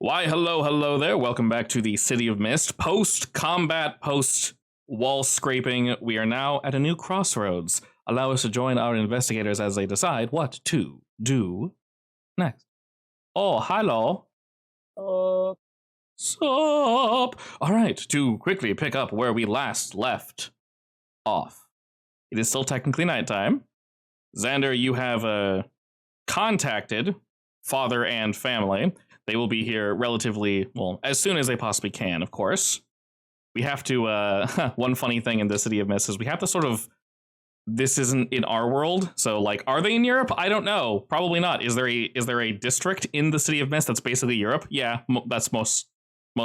Why, hello there. Welcome back to the City of Mist. Post-combat, post-wall scraping, we are now at a new crossroads. Allow us to join our investigators as they decide what to do next. Oh, hello. Sup? All right, to quickly pick up where we last left off. It is still technically nighttime. Xander, you have contacted father and family. They will be here relatively, well, as soon as they possibly can, of course. We have to, one funny thing in the City of Mist is we have to sort of, this isn't in our world, so, like, are they in Europe? I don't know. Probably not. Is there a district in the City of Mist that's basically Europe? Yeah, that's most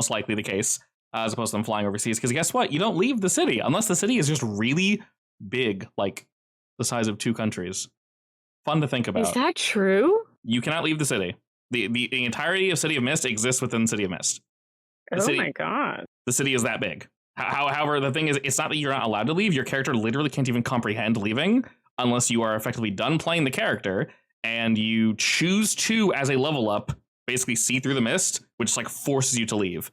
likely the case, as opposed to them flying overseas. Because guess what? You don't leave the city, unless the city is just really big, like the size of two countries. Fun to think about. Is that true? You cannot leave the city. The entirety of City of Mist exists within City of Mist. My god. The city is that big. However, the thing is, it's not that you're not allowed to leave. Your character literally can't even comprehend leaving unless you are effectively done playing the character and you choose to, as a level up, basically see through the mist, which like forces you to leave.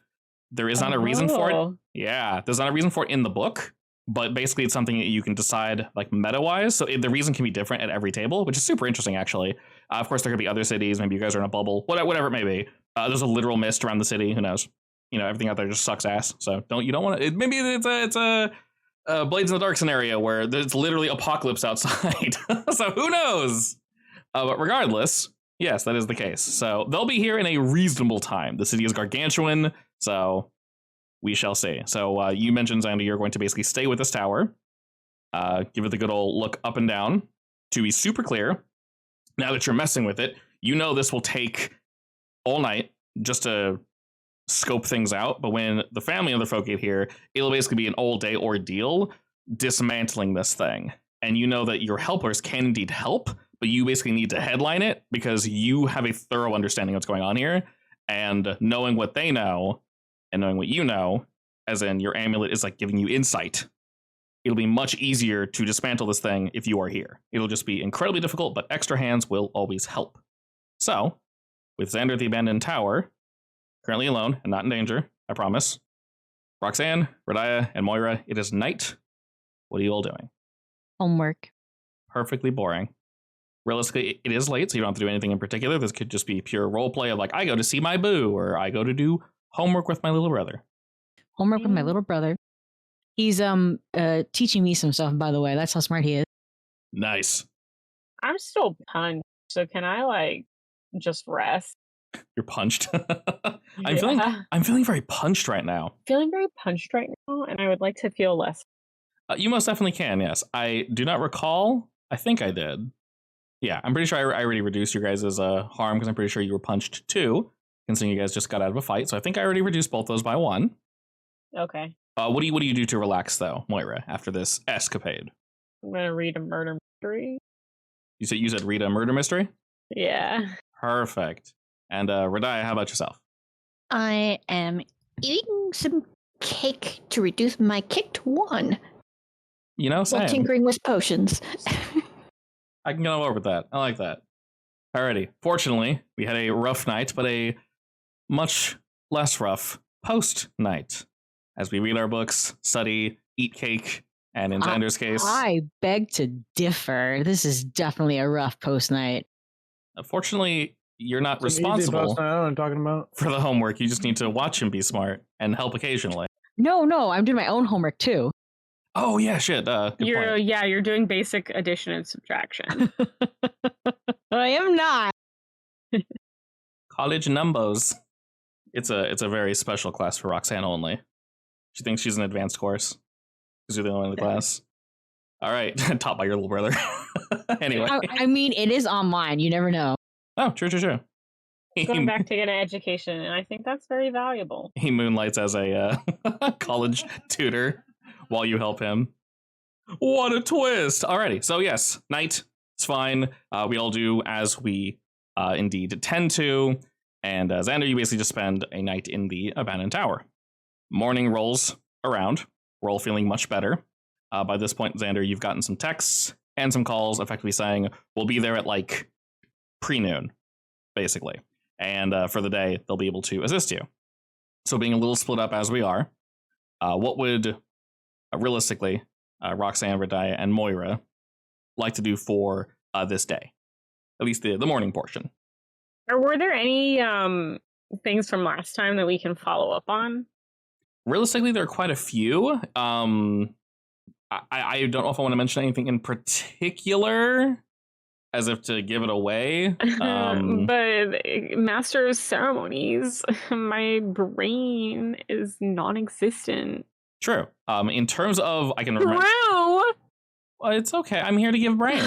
There is not a reason for it. Yeah, there's not a reason for it in the book, but basically it's something that you can decide like meta-wise. So the reason can be different at every table, which is super interesting, actually. Of course, there could be other cities. Maybe you guys are in a bubble, whatever it may be. There's a literal mist around the city. Who knows? You know, everything out there just sucks ass. So don't want to. Maybe it's a Blades in the Dark scenario where there's literally apocalypse outside. So who knows? But regardless, yes, that is the case. So they'll be here in a reasonable time. The city is gargantuan, so we shall see. So you mentioned, Xander, you're going to basically stay with this tower, give it the good old look up and down. To be super clear, now that you're messing with it, you know this will take all night just to scope things out. But when the family and the folk get here, it'll basically be an all-day ordeal dismantling this thing. And you know that your helpers can indeed help, but you basically need to headline it because you have a thorough understanding of what's going on here. And knowing what they know and knowing what you know, as in your amulet is like giving you insight, it'll be much easier to dismantle this thing if you are here. It'll just be incredibly difficult, but extra hands will always help. So, with Xander at the abandoned tower, currently alone and not in danger, I promise. Roxanne, Radiah, and Moira, it is night. What are you all doing? Homework. Perfectly boring. Realistically, it is late, so you don't have to do anything in particular. This could just be pure roleplay of like, I go to see my boo, or I go to do homework with my little brother. Homework with my little brother. He's teaching me some stuff, by the way. That's how smart he is. Nice. I'm still punched, so can I like just rest? You're punched. I'm feeling very punched right now. Feeling very punched right now, and I would like to feel less. You most definitely can, yes. I do not recall. I think I did. Yeah, I'm pretty sure I already reduced your guys' harm because I'm pretty sure you were punched too, considering you guys just got out of a fight. So I think I already reduced both those by one. Okay. What do you do to relax though, Moira, after this escapade? I'm gonna read a murder mystery. You said read a murder mystery? Yeah. Perfect. And Radiah, how about yourself? I am eating some cake to reduce my kick to 1. You know, same. While tinkering with potions. I can go over with that. I like that. Alrighty. Fortunately, we had a rough night, but a much less rough post-night. As we read our books, study, eat cake, and in Xander's case... I beg to differ. This is definitely a rough post-night. Unfortunately, you're not It's an easy responsible post-night, I know what I'm talking about. for the homework. You just need to watch him be smart and help occasionally. No, I'm doing my own homework too. Oh, yeah, shit. Good point. You're doing basic addition and subtraction. I am not. College numbers. It's a very special class for Roxanne only. She thinks she's an advanced course because you're the only one in the class. All right, taught by your little brother. Anyway, I mean, it is online. You never know. Oh, true. Going back to get an education, and I think that's very valuable. He moonlights as a college tutor while you help him. What a twist! Alrighty, so yes, night. It's fine. We all do as we indeed tend to. And Xander, you basically just spend a night in the abandoned tower. Morning rolls around. We're all feeling much better. By this point, Xander, you've gotten some texts and some calls effectively saying, we'll be there at like pre-noon, basically. and for the day, they'll be able to assist you. So being a little split up as we are, what would realistically Roxanne, Radaya, and Moira like to do for this day? At least the morning portion. Or were there any things from last time that we can follow up on? Realistically, there are quite a few. I don't know if I want to mention anything in particular, as if to give it away. But Master of Ceremonies, my brain is non-existent. True. In terms of, I can remember. True. Well, it's okay. I'm here to give brain.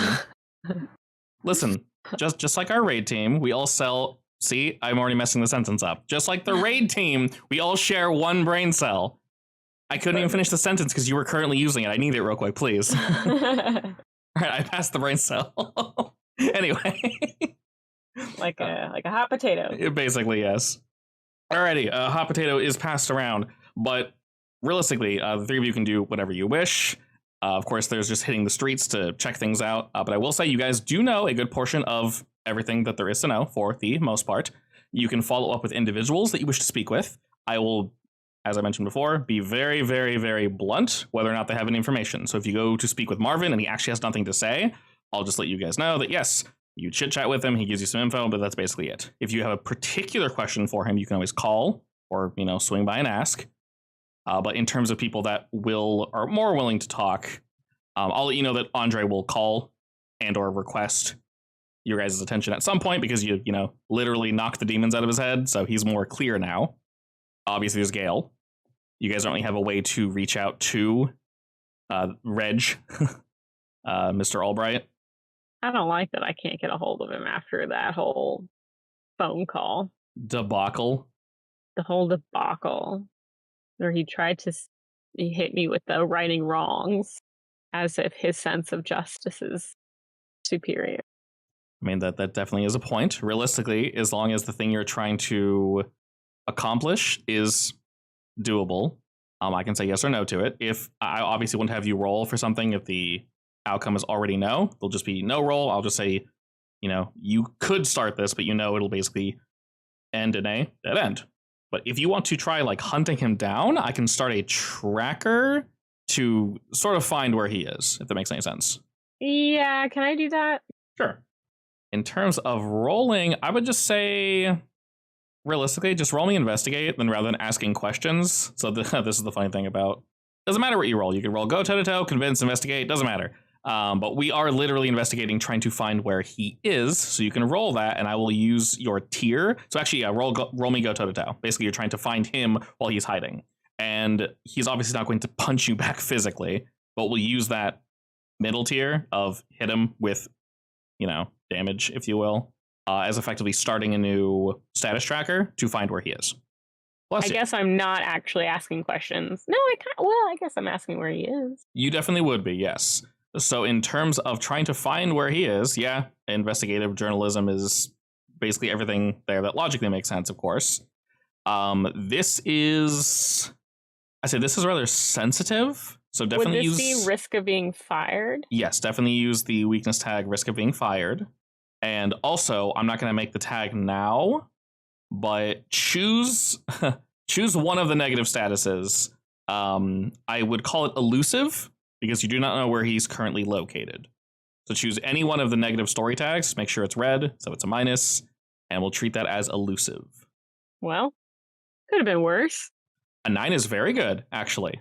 Listen, just like our raid team, we all sell. See, I'm already messing the sentence up. Just like the raid team, we all share one brain cell. I couldn't even finish the sentence because you were currently using it. I need it real quick, please. All right, I passed the brain cell. Anyway, like a hot potato. Basically, yes. Alrighty, hot potato is passed around, but realistically, the three of you can do whatever you wish. Of course, there's just hitting the streets to check things out. But I will say you guys do know a good portion of everything that there is to know for the most part. You can follow up with individuals that you wish to speak with. I will, as I mentioned before, be very, very, very blunt whether or not they have any information. So if you go to speak with Marvin and he actually has nothing to say, I'll just let you guys know that, yes, you chit chat with him. He gives you some info, but that's basically it. If you have a particular question for him, you can always call or, swing by and ask. But in terms of people that are more willing to talk, I'll let you know that Andre will call and or request your guys' attention at some point because you literally knocked the demons out of his head, so he's more clear now. Obviously, there's Gale. You guys don't really have a way to reach out to Reg, Mr. Albright. I don't like that I can't get a hold of him after that whole phone call. Debacle. The whole debacle. Where he tried to hit me with the righting wrongs as if his sense of justice is superior. I mean, that definitely is a point. Realistically, as long as the thing you're trying to accomplish is doable, I can say yes or no to it. If I obviously wouldn't have you roll for something if the outcome is already no, there'll just be no roll. I'll just say, you could start this, but it'll basically end in a dead end. But if you want to try hunting him down, I can start a tracker to sort of find where he is, if that makes any sense. Yeah, can I do that? Sure. In terms of rolling, I would just say, realistically, just roll me investigate, then rather than asking questions. So this is the funny thing about, doesn't matter what you roll. You can roll go toe-to-toe, convince, investigate, doesn't matter. But we are literally investigating, trying to find where he is. So you can roll that, and I will use your tier. So actually, roll me go toe-to-toe. Basically, you're trying to find him while he's hiding. And he's obviously not going to punch you back physically, but we'll use that middle tier of hit him with, damage, if you will, as effectively starting a new status tracker to find where he is. I guess I'm not actually asking questions. No, I guess I'm asking where he is. You definitely would be, yes. So in terms of trying to find where he is, yeah, investigative journalism is basically everything there that logically makes sense, of course. This is rather sensitive. So definitely would this be risk of being fired? Yes, definitely use the weakness tag risk of being fired. And also, I'm not going to make the tag now, but choose one of the negative statuses. I would call it elusive because you do not know where he's currently located. So choose any one of the negative story tags, make sure it's red, so it's a minus, and we'll treat that as elusive. Well, could have been worse. A 9 is very good, actually.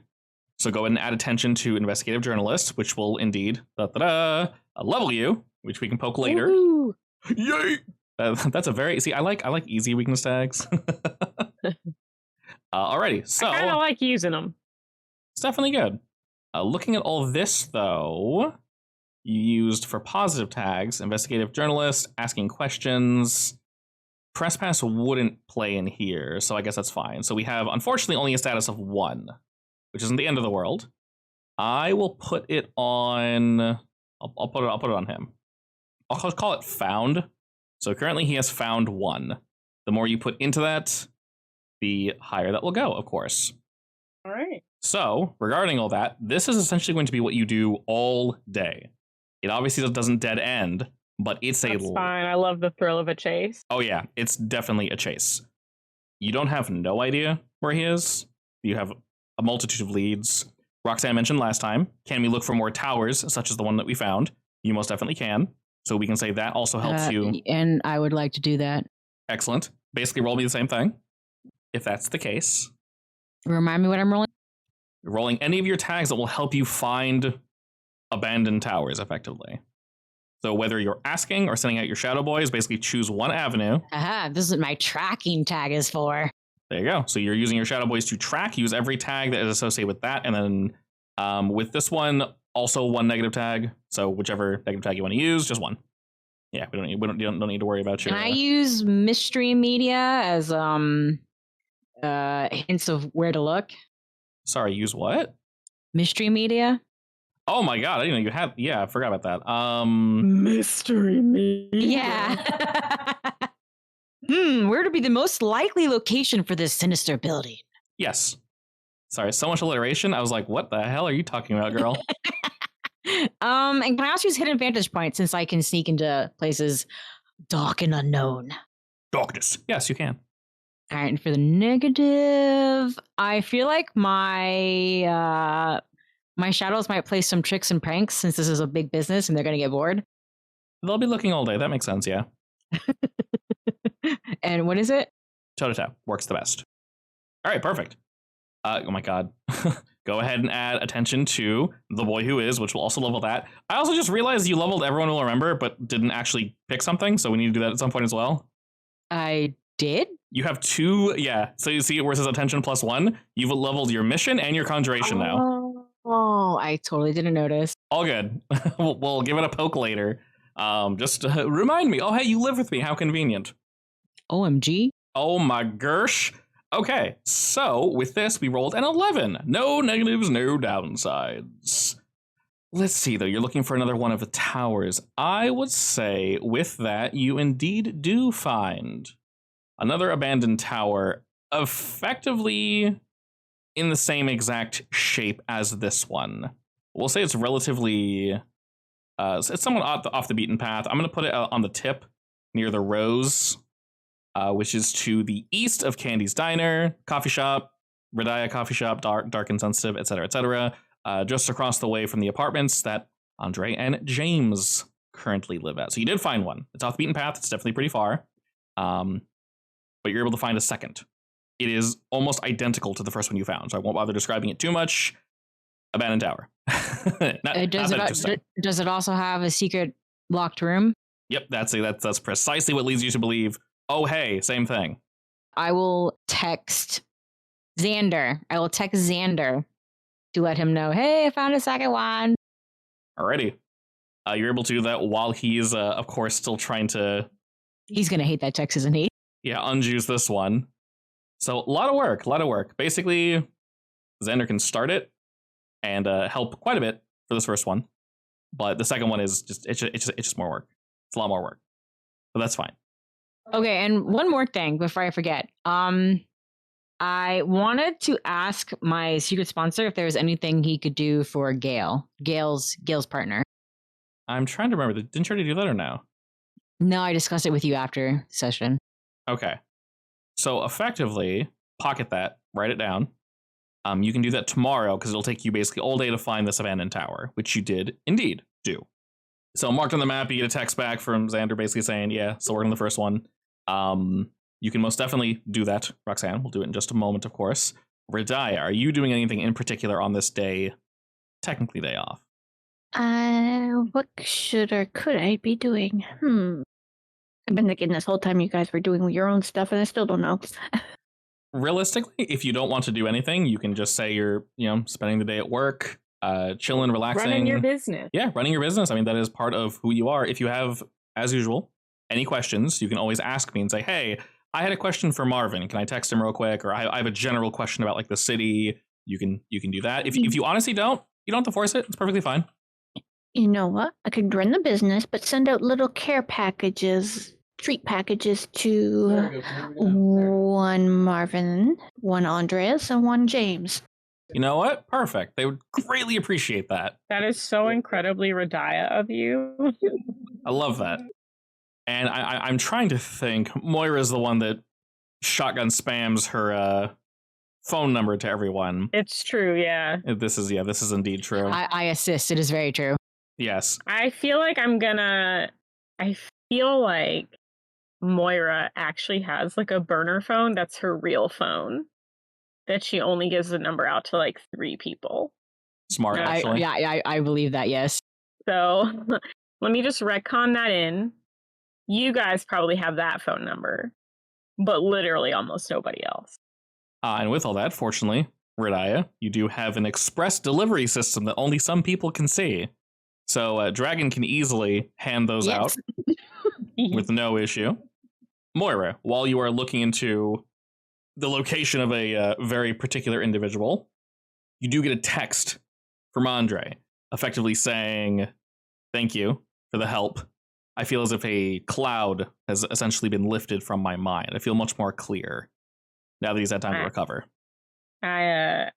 So go ahead and add attention to investigative journalist, which will indeed level you, which we can poke later. Woo-hoo. Yay! That's a very I like easy weakness tags. Alrighty, so I kind of like using them. It's definitely good. Looking at all this, though, you used for positive tags, investigative journalist, asking questions. Press pass wouldn't play in here, so I guess that's fine. So we have, unfortunately, only a status of 1, which isn't the end of the world. I will put it on. I'll put it on him. I'll call it found. So currently he has found 1. The more you put into that, the higher that will go, of course. All right. So regarding all that, this is essentially going to be what you do all day. It obviously doesn't dead end, but it's That's fine. I love the thrill of a chase. Oh yeah, it's definitely a chase. You don't have no idea where he is. You have a multitude of leads. Roxanne mentioned last time, can we look for more towers, such as the one that we found? You most definitely can. So we can say that also helps you. And I would like to do that. Excellent. Basically, roll me the same thing, if that's the case. Remind me what I'm rolling? You're rolling any of your tags that will help you find abandoned towers, effectively. So whether you're asking or sending out your shadow boys, basically choose one avenue. Aha, this is what my tracking tag is for. There you go. So you're using your shadow boys to track, use every tag that is associated with that, and then with this one, also one negative tag. So whichever negative tag you want to use, just one. Yeah, we don't need to worry about your. Can I use mystery media as hints of where to look? Sorry, use what? Mystery media. Oh my god, I didn't know you had. Yeah, I forgot about that. Mystery media. Yeah. Where would be the most likely location for this sinister building? Yes. Sorry, so much alliteration. I was like, what the hell are you talking about, girl? And can I also use hidden vantage point since I can sneak into places dark and unknown? Darkness. Yes, you can. All right, and for the negative, I feel like my shadows might play some tricks and pranks since this is a big business and they're going to get bored. They'll be looking all day. That makes sense, yeah. And what is it? Toe-to-toe. Works the best. All right, perfect. Oh my god. Go ahead and add attention to the boy who is, which will also level that. I also just realized you leveled everyone will remember, but didn't actually pick something, so we need to do that at some point as well. I did? You have two, yeah. So you see it where it says attention +1. You've leveled your mission and your conjuration now. Oh, I totally didn't notice. All good. We'll give it a poke later. Just remind me. Oh, hey, you live with me. How convenient. OMG. Oh my gersh. Okay, so with this, we rolled an 11. No negatives, no downsides. Let's see, though. You're looking for another one of the towers. I would say with that, you indeed do find another abandoned tower, effectively in the same exact shape as this one. We'll say it's relatively... it's somewhat off the beaten path. I'm going to put it on the tip near the Rose, which is to the east of Candy's Diner, coffee shop, Radia coffee shop, dark and sensitive, etc., etc. Just across the way from the apartments that Andre and James currently live at. So you did find one. It's off the beaten path. It's definitely pretty far. But you're able to find a second. It is almost identical to the first one you found, so I won't bother describing it too much. Abandoned tower. Does it also have a secret locked room? Yep, that's precisely what leads you to believe, oh hey, same thing. I will text Xander. To let him know, hey, I found a second one. Alrighty. You're able to do that while he's, of course, still trying to... He's going to hate that text, isn't he? Yeah, unjuice this one. So, a lot of work. Basically, Xander can start it and help quite a bit for this first one. But the second one is just more work. It's a lot more work. But that's fine. Okay, and one more thing before I forget. I wanted to ask my secret sponsor if there was anything he could do for Gail's partner. I'm trying to remember. Didn't you already do that or no? No, I discussed it with you after session. Okay. So effectively, pocket that, write it down. You can do that tomorrow because it'll take you basically all day to find this abandoned tower, which you did indeed do. So marked on the map, you get a text back from Xander basically saying, yeah, still working on the first one. You can most definitely do that, Roxanne. We'll do it in just a moment, of course. Radia, are you doing anything in particular on this day, technically day off? What should or could I be doing? I've been thinking this whole time you guys were doing your own stuff, and I still don't know. Realistically, if you don't want to do anything, you can just say you're, spending the day at work, chilling, relaxing. Running your business. Yeah, running your business. I mean, that is part of who you are. If you have, as usual, any questions, you can always ask me and say, hey, I had a question for Marvin. Can I text him real quick? Or I have a general question about like the city. You can do that. If you honestly you don't have to force it. It's perfectly fine. You know what? I could run the business, but send out little care packages, treat packages to one Marvin, one Andreas, and one James. You know what? Perfect. They would greatly appreciate that. That is so incredibly Radiah of you. I love that. And I'm trying to think. Moira's the one that shotgun spams her phone number to everyone. It's true, yeah. This is indeed true. I assist. It is very true. Yes. I feel like I feel like Moira actually has like a burner phone that's her real phone that she only gives the number out to like 3 people. Smart, actually. I believe that, yes. So let me just retcon that in. You guys probably have that phone number, but literally almost nobody else. And with all that, fortunately, Radiah, you do have an express delivery system that only some people can see. So Dragon can easily hand those out with no issue. Moira, while you are looking into the location of a very particular individual, you do get a text from Andre, effectively saying, "Thank you for the help. I feel as if a cloud has essentially been lifted from my mind. I feel much more clear now that he's had time to recover." I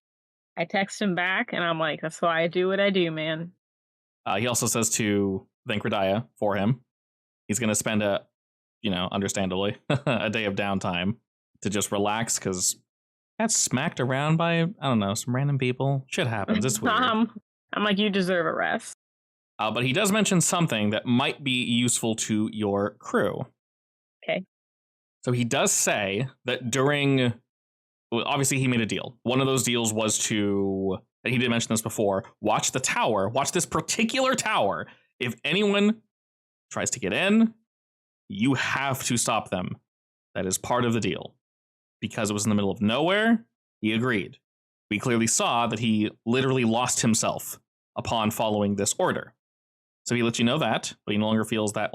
text him back, and I'm like, "That's why I do what I do, man." He also says to thank Radiah for him. He's going to spend understandably, a day of downtime to just relax because got smacked around by, I don't know, some random people. Shit happens. It's weird. I'm like, you deserve a rest. But he does mention something that might be useful to your crew. Okay. So he does say that obviously he made a deal. One of those deals was to, and he did mention this before, watch this particular tower. If anyone tries to get in, you have to stop them. That is part of the deal. Because it was in the middle of nowhere, he agreed. We clearly saw that he literally lost himself upon following this order. So he lets you know that, but he no longer feels that,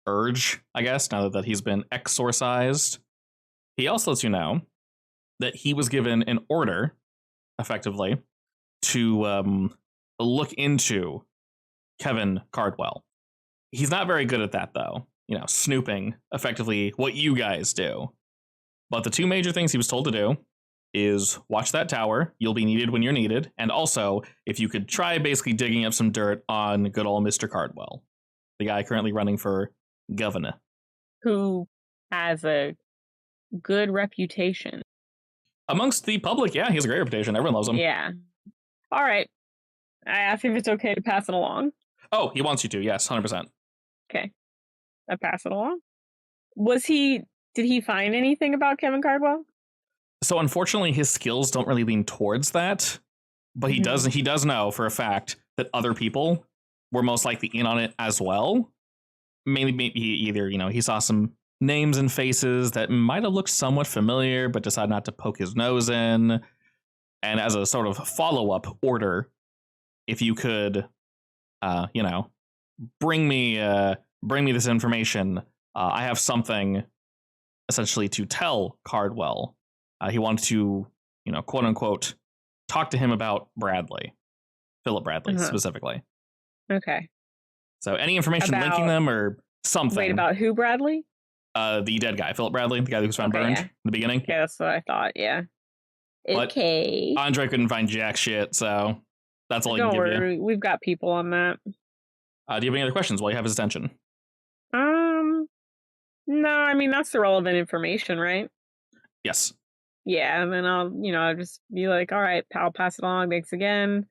urge, I guess, now that he's been exorcised. He also lets you know that he was given an order, effectively, to look into Kevin Cardwell. He's not very good at that, though. Snooping, effectively, what you guys do. But the 2 major things he was told to do is watch that tower. You'll be needed when you're needed. And also, if you could try basically digging up some dirt on good old Mr. Cardwell, the guy currently running for governor. Who has a good reputation. Amongst the public, yeah, he has a great reputation. Everyone loves him. Yeah. All right. I asked if it's okay to pass it along. Oh, he wants you to, yes, 100%. Okay. I pass it along. Did he find anything about Kevin Cardwell? So unfortunately, his skills don't really lean towards that, but he does know for a fact that other people were most likely in on it as well. Maybe either, he saw some names and faces that might have looked somewhat familiar, but decided not to poke his nose in. And as a sort of follow-up order, if you could, bring me this information. I have something essentially to tell Cardwell. He wanted to, quote unquote, talk to him about Philip Bradley specifically. Okay. So any information linking them or something. Wait, about who, Bradley? The dead guy, Philip Bradley, the guy who was found burned in the beginning. Okay, that's what I thought, yeah. But okay. Andre couldn't find jack shit, so that's all I can give worry, you. We've got people on that. Do you have any other questions while you have his attention? No, I mean, that's the relevant information, right? Yes. Yeah, and then I'll just be like, all right, pal, pass it along. Thanks again.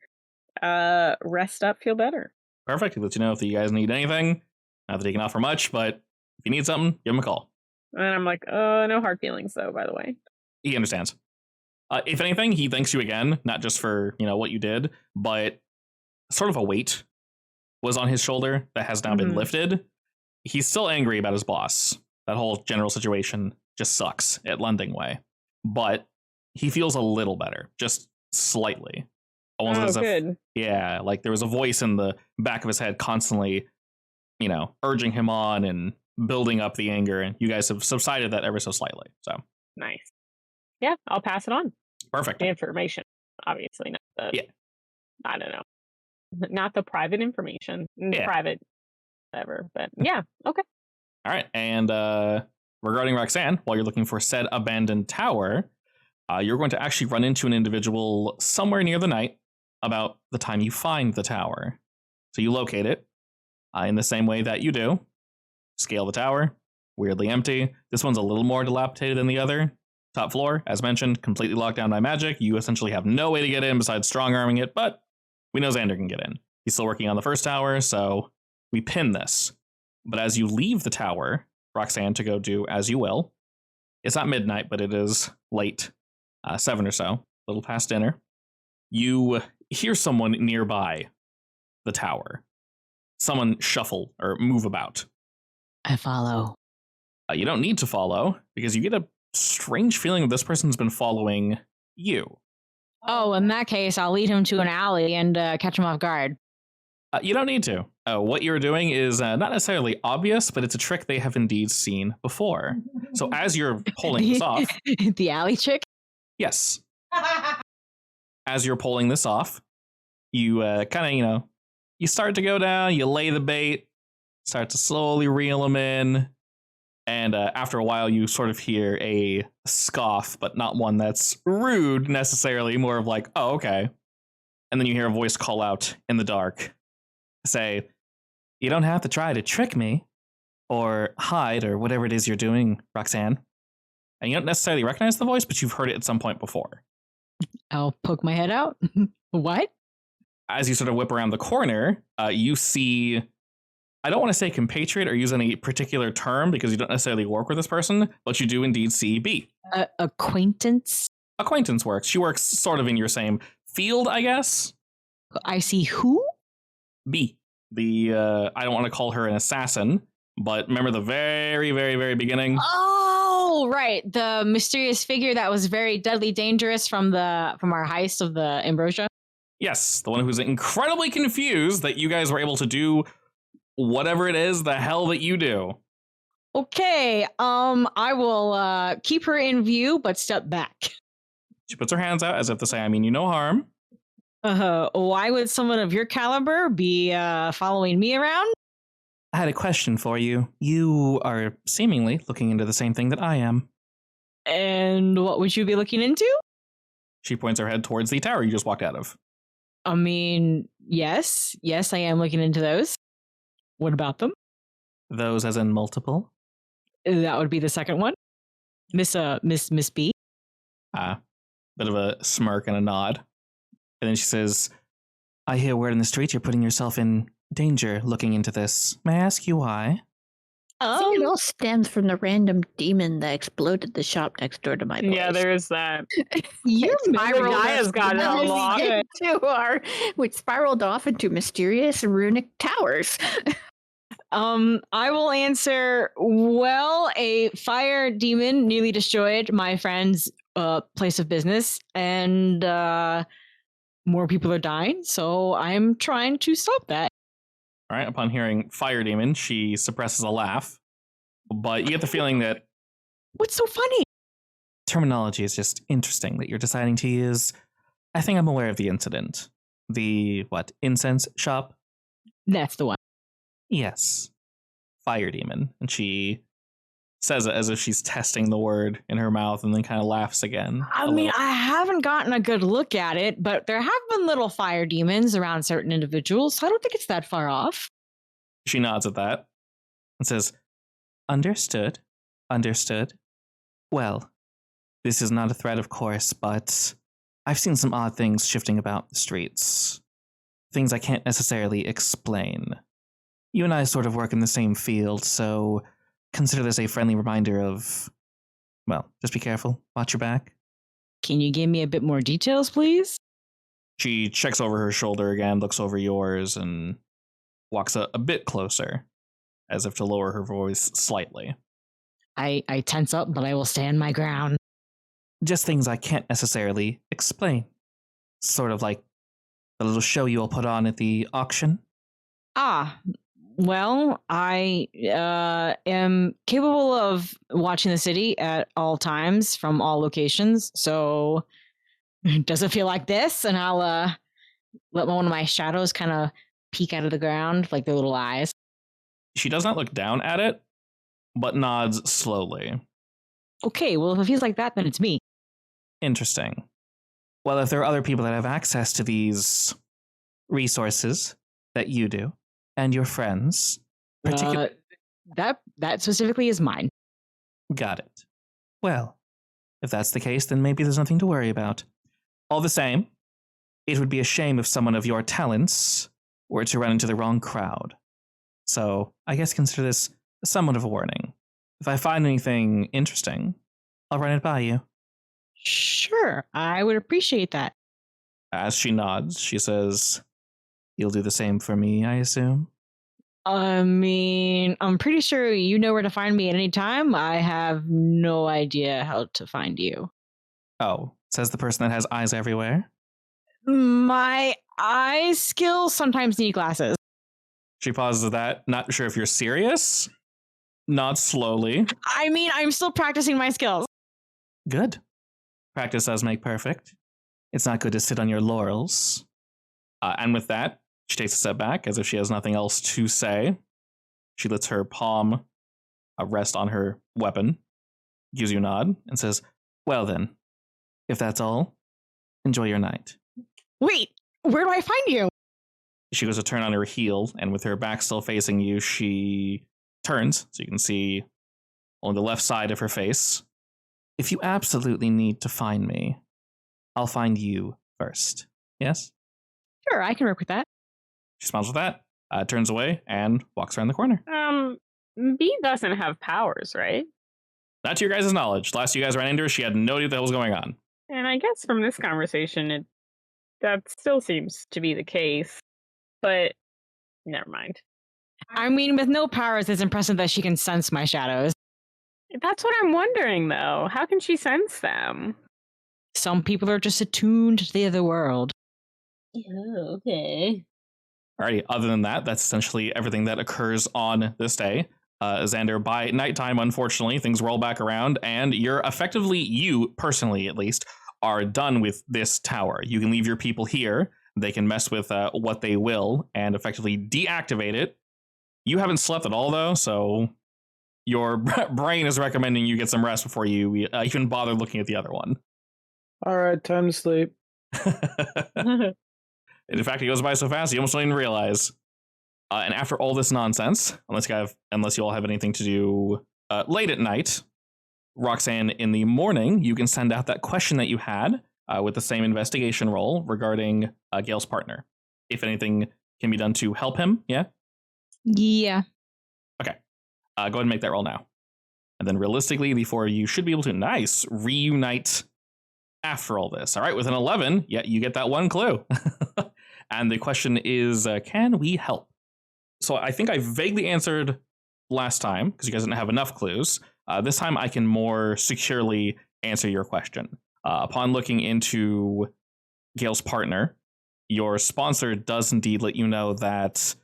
Rest up, feel better. Perfect. He lets you know if you guys need anything. Not that he can offer much, but if you need something, give him a call. And I'm like, no hard feelings, though, by the way. He understands. If anything, he thanks you again, not just for, what you did, but sort of a weight was on his shoulder that has now been lifted. He's still angry about his boss. That whole general situation just sucks at Lending Way. But he feels a little better, just slightly. Almost as good. Like there was a voice in the back of his head constantly, urging him on and building up the anger. And you guys have subsided that ever so slightly. So nice. Yeah, I'll pass it on. Perfect. The information, obviously, not the, I don't know, not the private information, private, whatever. But yeah, okay. All right. And regarding Roxanne, while you're looking for said abandoned tower, you're going to actually run into an individual somewhere near the night about the time you find the tower. So you locate it in the same way that you do. Scale the tower, weirdly empty. This one's a little more dilapidated than the other. Top floor, as mentioned, completely locked down by magic. You essentially have no way to get in besides strong-arming it, but we know Xander can get in. He's still working on the first tower, so we pin this. But as you leave the tower, Roxanne, to go do as you will, it's not midnight, but it is late, 7 or so, a little past dinner. You hear someone nearby the tower. Someone shuffle or move about. I follow. You don't need to follow, because you get a strange feeling that this person's been following you. Oh, in that case, I'll lead him to an alley and catch him off guard. You don't need to. What you're doing is not necessarily obvious, but it's a trick they have indeed seen before. So as you're pulling this off... The alley chick? Yes. As you're pulling this off, you kind of, you start to go down, you lay the bait, start to slowly reel them in, and after a while you sort of hear a scoff, but not one that's rude necessarily, more of like, oh, okay. And then you hear a voice call out in the dark, say, you don't have to try to trick me, or hide, or whatever it is you're doing, Roxanne. And you don't necessarily recognize the voice, but you've heard it at some point before. I'll poke my head out. What? As you sort of whip around the corner, you see, I don't want to say compatriot or use any particular term because you don't necessarily work with this person, but you do indeed see B. Acquaintance? Acquaintance works. She works sort of in your same field, I guess. I see who? B. The, I don't want to call her an assassin, but remember the very, very, very beginning? Oh, right. The mysterious figure that was very deadly dangerous from our heist of the Ambrosia? Yes, the one who's incredibly confused that you guys were able to do whatever it is the hell that you do. Okay, I will keep her in view, but step back. She puts her hands out as if to say, I mean you no harm. Why would someone of your caliber be following me around? I had a question for you. You are seemingly looking into the same thing that I am. And what would you be looking into? She points her head towards the tower you just walked out of. I mean, yes, I am looking into those. What about them? Those as in multiple? That would be the second one. Miss B. Bit of a smirk and a nod. And then she says, I hear word in the street you're putting yourself in danger looking into this. May I ask you why? I think it all stems from the random demon that exploded the shop next door to my place. Yeah, there is that. Your memory has got it a lot. Which spiraled off into mysterious runic towers. I will answer, well, a fire demon nearly destroyed my friend's place of business, and more people are dying, so I'm trying to stop that. All right, upon hearing fire demon, she suppresses a laugh, but you get the feeling that... What's so funny? Terminology is just interesting that you're deciding to use. I think I'm aware of the incident. The, incense shop? That's the one. Yes. Fire demon. And she says it as if she's testing the word in her mouth and then kind of laughs again. I mean, I haven't gotten a good look at it, but there have been little fire demons around certain individuals, so I don't think it's that far off. She nods at that and says, Understood. Well, this is not a threat, of course, but I've seen some odd things shifting about the streets. Things I can't necessarily explain. You and I sort of work in the same field, so consider this a friendly reminder of, well, just be careful, watch your back. Can you give me a bit more details, please? She checks over her shoulder again, looks over yours, and walks a bit closer, as if to lower her voice slightly. I tense up, but I will stand my ground. Just things I can't necessarily explain. Sort of like the little show you all put on at the auction. Well, I am capable of watching the city at all times from all locations, so does it feel like this? And I'll let one of my shadows kind of peek out of the ground, like their little eyes. She does not look down at it, but nods slowly. Okay, well, if it feels like that, then it's me. Interesting. Well, if there are other people that have access to these resources that you do, and your friends, particularly... That specifically is mine. Got it. Well, if that's the case, then maybe there's nothing to worry about. All the same, it would be a shame if someone of your talents were to run into the wrong crowd. So, I guess consider this somewhat of a warning. If I find anything interesting, I'll run it by you. Sure, I would appreciate that. As she nods, she says, "You'll do the same for me, I assume?" I mean, I'm pretty sure you know where to find me at any time. I have no idea how to find you. Oh, says the person that has eyes everywhere. My eye skills sometimes need glasses. She pauses at that, not sure if you're serious. Nods slowly. I mean, I'm still practicing my skills. Good. Practice does make perfect. It's not good to sit on your laurels. And with that, she takes a step back as if she has nothing else to say. She lets her palm rest on her weapon, gives you a nod, and says, "Well then, if that's all, enjoy your night." Wait, where do I find you? She goes to turn on her heel, and with her back still facing you, she turns, so you can see on the left side of her face. "If you absolutely need to find me, I'll find you first. Yes?" Sure, I can work with that. She smiles with that, turns away, and walks around the corner. B doesn't have powers, right? Not to your guys' knowledge. Last you guys ran into her, she had no idea what the hell was going on. And I guess from this conversation, that still seems to be the case. But never mind. I mean, with no powers, it's impressive that she can sense my shadows. That's what I'm wondering, though. How can she sense them? Some people are just attuned to the other world. Oh, okay. Alrighty, other than that, that's essentially everything that occurs on this day. Xander, by nighttime, unfortunately, things roll back around, and you're effectively, you personally at least, are done with this tower. You can leave your people here. They can mess with what they will and effectively deactivate it. You haven't slept at all, though, so your brain is recommending you get some rest before you even bother looking at the other one. All right, time to sleep. And in fact, it goes by so fast you almost don't even realize. And after all this nonsense, unless you all have anything to do late at night, Roxanne, in the morning, you can send out that question that you had with the same investigation roll regarding Gale's partner. If anything can be done to help him, yeah? Yeah. Okay. Go ahead and make that roll now. And then realistically, before you should be able to, reunite after all this. All right, with an 11, yeah, you get that one clue. And the question is, can we help? So I think I vaguely answered last time, because you guys didn't have enough clues. This time I can more securely answer your question. Upon looking into Gale's partner, your sponsor does indeed let you know that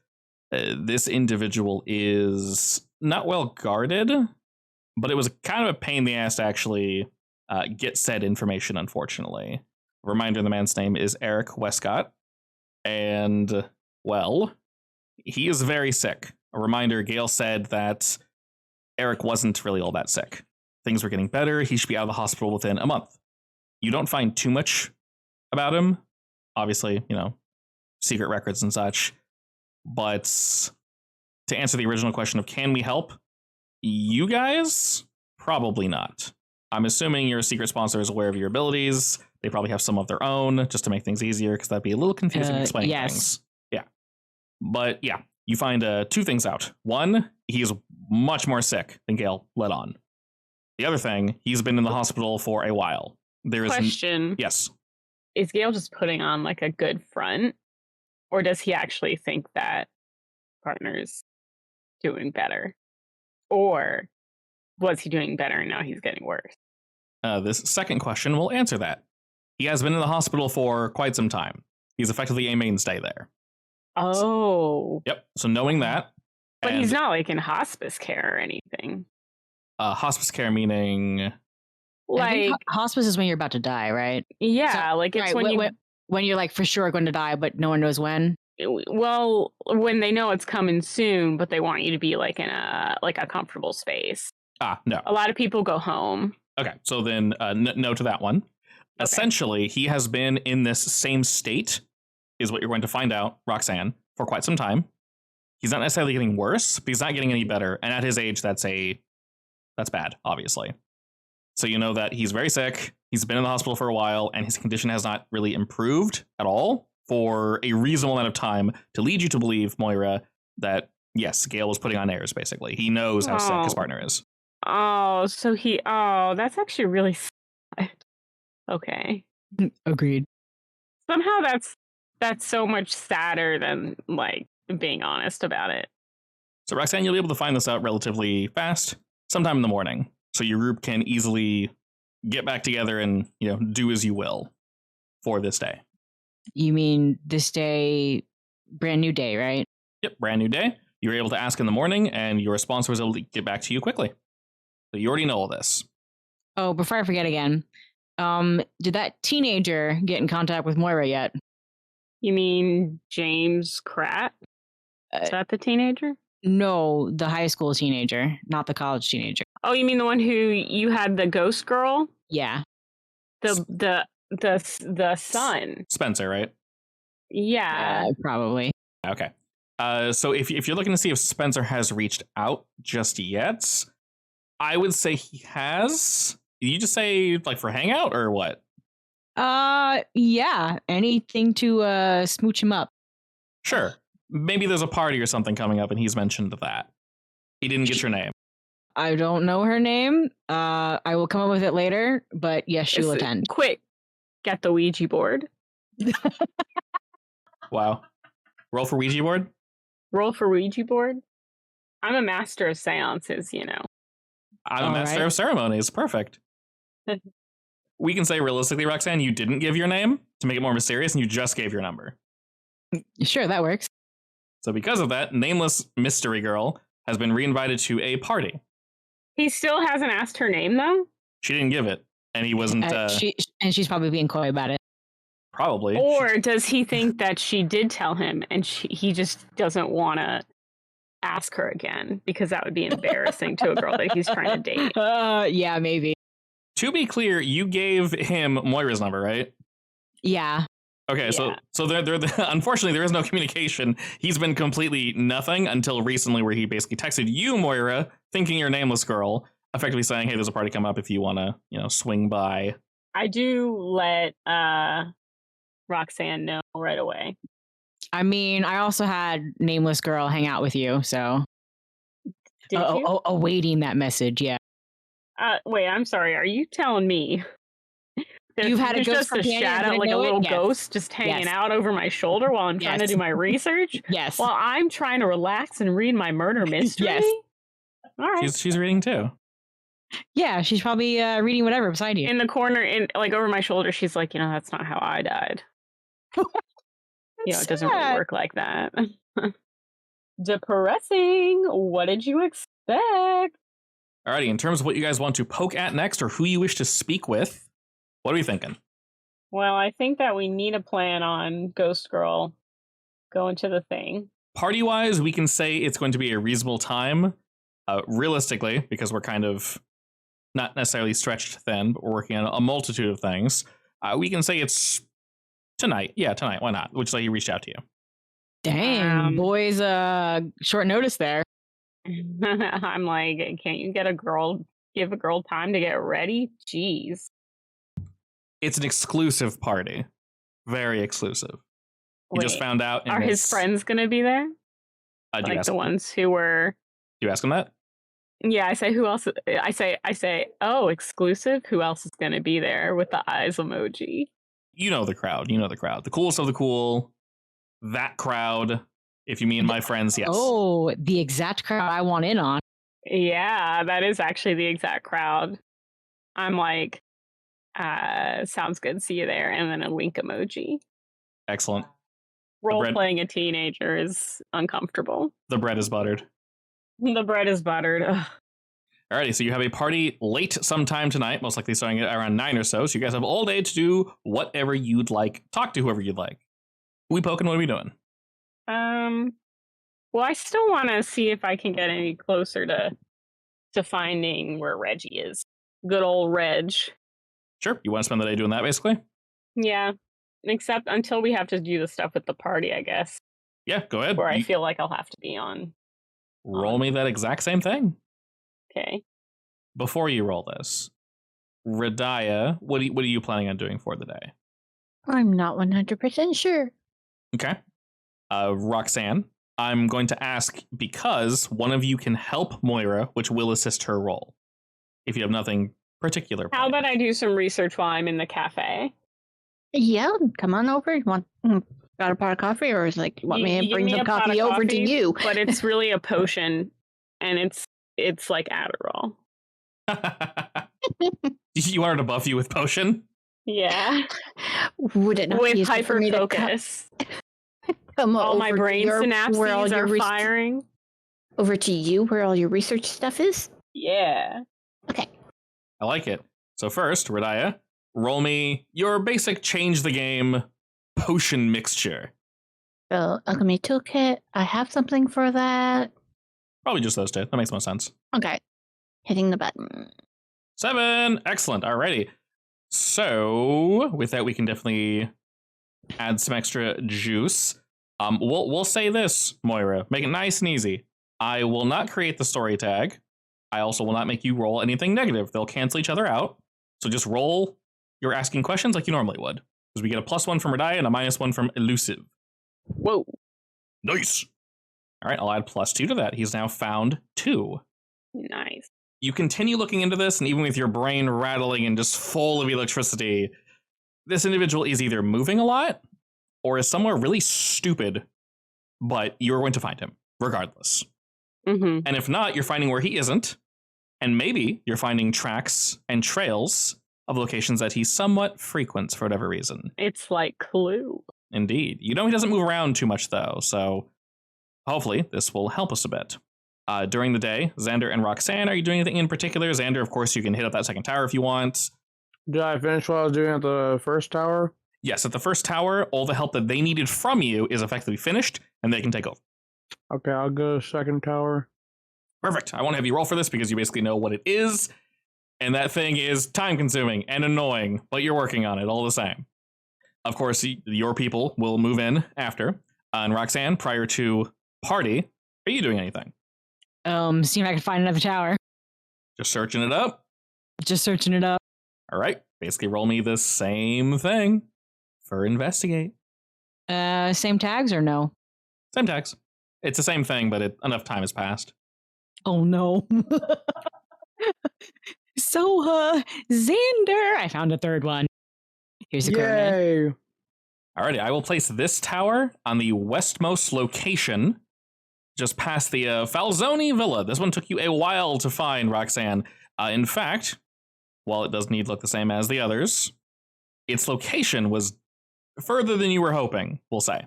this individual is not well guarded, but it was kind of a pain in the ass to actually get said information, unfortunately. Reminder, the man's name is Eric Westcott. And, well, he is very sick. A reminder, Gale said that Eric wasn't really all that sick. Things were getting better. He should be out of the hospital within a month. You don't find too much about him. Obviously, secret records and such. But to answer the original question of can we help? You guys? Probably not. I'm assuming your secret sponsor is aware of your abilities. They probably have some of their own just to make things easier, because that'd be a little confusing explaining things. Yeah. But yeah, you find two things out. One, he's much more sick than Gale let on. The other thing, he's been in the hospital for a while. There is Question. Yes. Is Gale just putting on like a good front? Or does he actually think that partner's doing better? Or was he doing better and now he's getting worse? This second question will answer that. He has been in the hospital for quite some time. He's effectively a mainstay there. Oh. Yep. So knowing that. But he's not like in hospice care or anything. Hospice care meaning... Like hospice is when you're about to die, right? Yeah, so, like it's right, when you're like for sure going to die, but no one knows when. Well, when they know it's coming soon, but they want you to be like in a comfortable space. No. A lot of people go home. Okay, so then no to that one. Essentially, he has been in this same state, is what you're going to find out, Roxanne, for quite some time. He's not necessarily getting worse, but he's not getting any better. And at his age, that's bad, obviously. So you know that he's very sick, he's been in the hospital for a while, and his condition has not really improved at all for a reasonable amount of time to lead you to believe, Moira, that, yes, Gale was putting on airs, basically. He knows how sick his partner is. That's actually really sad. Okay. Agreed. Somehow that's so much sadder than, like, being honest about it. So, Roxanne, you'll be able to find this out relatively fast, sometime in the morning. So your group can easily get back together and, do as you will for this day. You mean this day, brand new day, right? Yep, brand new day. You were able to ask in the morning, and your sponsor was able to get back to you quickly. So you already know all this. Oh, before I forget again, did that teenager get in contact with Moira yet? You mean James Kratt? Is that the teenager? No, the high school teenager, not the college teenager. Oh, you mean the one who you had the ghost girl? Yeah. The son. Spencer, right? Yeah. Probably. Okay. So if you're looking to see if Spencer has reached out just yet, I would say he has. Did you just say, like, for hangout or what? Yeah. Anything to smooch him up. Sure. Maybe there's a party or something coming up and he's mentioned that. He didn't get your name. I don't know her name. I will come up with it later, but yes, she will attend. Quick, get the Ouija board. Wow. Roll for Ouija board? Roll for Ouija board? I'm a master of seances, I'm a master of ceremonies. Perfect. We can say realistically, Roxanne, you didn't give your name to make it more mysterious and you just gave your number. Sure, that works. So because of that, nameless mystery girl has been reinvited to a party. He still hasn't asked her name, though? She didn't give it, and he wasn't... she's probably being coy about it. Probably. Or does he think that she did tell him, and he just doesn't want to ask her again, because that would be embarrassing to a girl that he's trying to date? Yeah, maybe. To be clear, you gave him Moira's number, right? Yeah. Okay, so unfortunately, there is no communication. He's been completely nothing until recently, where he basically texted you, Moira, thinking you're a nameless girl, effectively saying, hey, there's a party coming up if you want to, swing by. I do let Roxanne know right away. I mean, I also had nameless girl hang out with you, so... Did you? Awaiting that message, yeah. Wait, I'm sorry. Are you telling me you've had a ghost just a shadow, like a little ghost just hanging out over my shoulder while I'm trying to do my research? Yes. While I'm trying to relax and read my murder mystery? Yes. All right. She's reading too. Yeah, she's probably reading whatever beside you. In the corner, like over my shoulder, she's like, that's not how I died. It doesn't really work like that. Depressing. What did you expect? Alrighty, in terms of what you guys want to poke at next or who you wish to speak with, what are we thinking? Well, I think that we need a plan on Ghost Girl going to the thing. Party-wise, we can say it's going to be a reasonable time. Realistically, because we're kind of not necessarily stretched thin, but we're working on a multitude of things, we can say it's tonight. Yeah, tonight. Why not? Which is why he reached out to you. Dang, boys, short notice there. I'm like, can't you give a girl time to get ready? Jeez. It's an exclusive party. Very exclusive. You just found out. Are his friends going to be there? Like the ones who were... Do you ask him that? Yeah, I say, who else? I say, oh, exclusive? Who else is going to be there with the eyes emoji? You know the crowd. The coolest of the cool. That crowd. If you mean my friends, yes. Oh, the exact crowd I want in on. Yeah, that is actually the exact crowd. I'm like, sounds good. See you there. And then a wink emoji. Excellent. Role-playing a teenager is uncomfortable. The bread is buttered. The bread is buttered. Ugh. Alrighty, so you have a party late sometime tonight, most likely starting at around 9 or so. So you guys have all day to do whatever you'd like. Talk to whoever you'd like. Who we poking? What are we doing? Well, I still want to see if I can get any closer to finding where Reggie is. Good old Reg. Sure. You want to spend the day doing that, basically? Yeah. Except until we have to do the stuff with the party, I guess. Yeah, go ahead. Where I feel like I'll have to be on. Roll me that exact same thing. Okay. Before you roll this, Radaya, what are you planning on doing for the day? I'm not 100% sure. Okay. Roxanne, I'm going to ask because one of you can help Moira, which will assist her roll. If you have nothing particular. How about I do some research while I'm in the cafe? Yeah, come on over. You want got a pot of coffee, or is like you want me to give bring me some a pot coffee of over to coffee, you? But it's really a potion, and it's like Adderall. You wanted to buff you with potion? Yeah. Would it not be With easier for me to hyper-focus. come All over my to brain where all synapses your are firing. over to you where all your research stuff is? Yeah. Okay. I like it. So first, Radaya, roll me your basic change the game potion mixture. So alchemy toolkit. I have something for that. Probably just those two. That makes most sense. Okay. Hitting the button. 7. Excellent. Alrighty. So with that, we can definitely add some extra juice. We'll say this, Moira. Make it nice and easy. I will not create the story tag. I also will not make you roll anything negative. They'll cancel each other out. So just roll your asking questions like you normally would. Because we get a +1 from Radaya and a -1 from Elusive. Whoa. Nice. All right, I'll add +2 to that. He's now found 2. Nice. You continue looking into this, and even with your brain rattling and just full of electricity, this individual is either moving a lot or is somewhere really stupid, but you're going to find him regardless. Mm-hmm. And if not, you're finding where he isn't, and maybe you're finding tracks and trails of locations that he somewhat frequents for whatever reason. It's like Clue. Indeed. You know he doesn't move around too much, though, so hopefully this will help us a bit. During the day, Xander and Roxanne, are you doing anything in particular? Xander, of course, you can hit up that second tower if you want. Did I finish what I was doing at the first tower? Yes, at the first tower, all the help that they needed from you is effectively finished, and they can take over. Okay, I'll go to second tower. Perfect. I won't have you roll for this because you basically know what it is, and that thing is time-consuming and annoying, but you're working on it all the same. Of course, your people will move in after. And Roxanne, prior to party, are you doing anything? See if I can find another tower. Just searching it up? Just searching it up. All right. Basically, roll me the same thing for investigate. Same tags or no? Same tags. It's the same thing, but enough time has passed. Oh no. So, Xander, I found a third one. Here's a coordinate. Yay! Alrighty, I will place this tower on the westmost location, just past the Falzoni Villa. This one took you a while to find, Roxanne. In fact, while it does need look the same as the others, its location was further than you were hoping, we'll say.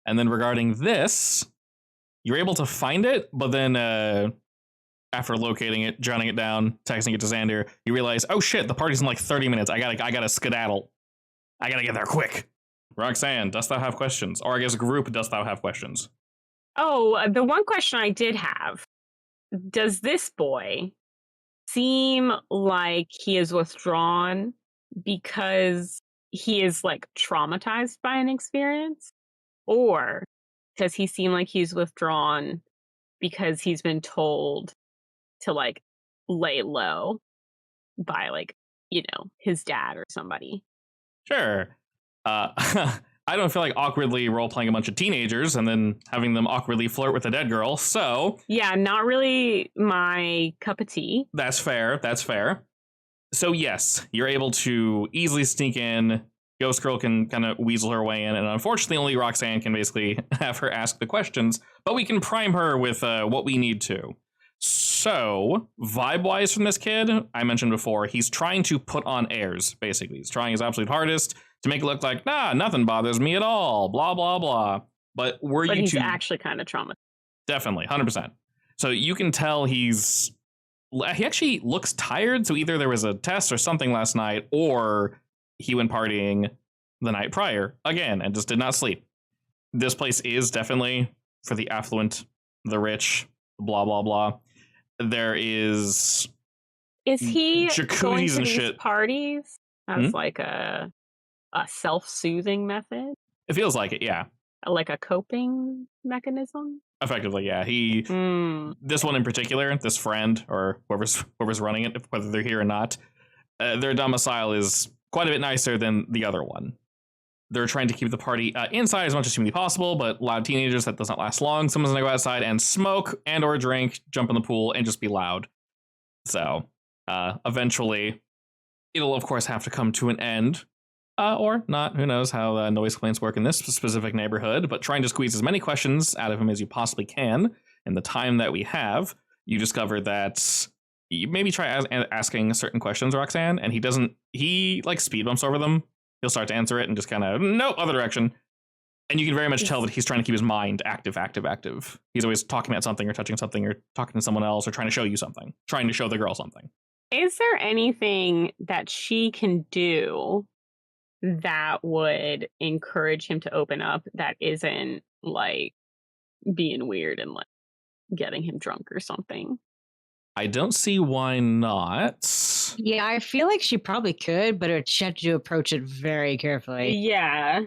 And then regarding this, you're able to find it, but then after locating it, jotting it down, texting it to Xander, you realize, oh shit, the party's in like 30 minutes. I gotta skedaddle. I gotta get there quick. Roxanne, dost thou have questions? Or I guess group, dost thou have questions? Oh, the one question I did have. Does this boy seem like he is withdrawn because he is like traumatized by an experience? Or does he seem like he's withdrawn because he's been told to like lay low by like, his dad or somebody? Sure. I don't feel like awkwardly role-playing a bunch of teenagers and then having them awkwardly flirt with a dead girl, so... Yeah, not really my cup of tea. That's fair, that's fair. So yes, you're able to easily sneak in. Ghost Girl can kind of weasel her way in, and unfortunately only Roxanne can basically have her ask the questions, but we can prime her with what we need to. So, vibe-wise from this kid, I mentioned before, he's trying to put on airs, basically. He's trying his absolute hardest to make it look like, nah, nothing bothers me at all, blah, blah, blah. But he's actually kind of traumatized. Definitely, 100%. So you can tell he actually looks tired, so either there was a test or something last night, or he went partying the night prior, again, and just did not sleep. This place is definitely for the affluent, the rich, blah, blah, blah. There is he jacuzzis going to and these shit. Parties as like a self-soothing method, It feels like it, yeah. like a coping mechanism. Effectively, yeah. This one in particular, this friend or whoever's running it, whether they're here or not, their domicile is quite a bit nicer than the other one. They're trying to keep the party inside as much as humanly possible, but loud teenagers, that does not last long. Someone's gonna go outside and smoke and or drink, jump in the pool, and just be loud. So eventually, it'll of course have to come to an end. Or not, who knows how noise complaints work in this specific neighborhood, but trying to squeeze as many questions out of him as you possibly can in the time that we have. You discover that you maybe try asking certain questions, Roxanne, and he like speed bumps over them. He'll start to answer it and just kind of, nope, other direction. And you can very much tell that he's trying to keep his mind active. He's always talking about something or touching something or talking to someone else or trying to show you something, trying to show the girl something. Is there anything that she can do that would encourage him to open up that isn't like being weird and like getting him drunk or something? I don't see why not. Yeah, I feel like she probably could, but she had to approach it very carefully. Yeah.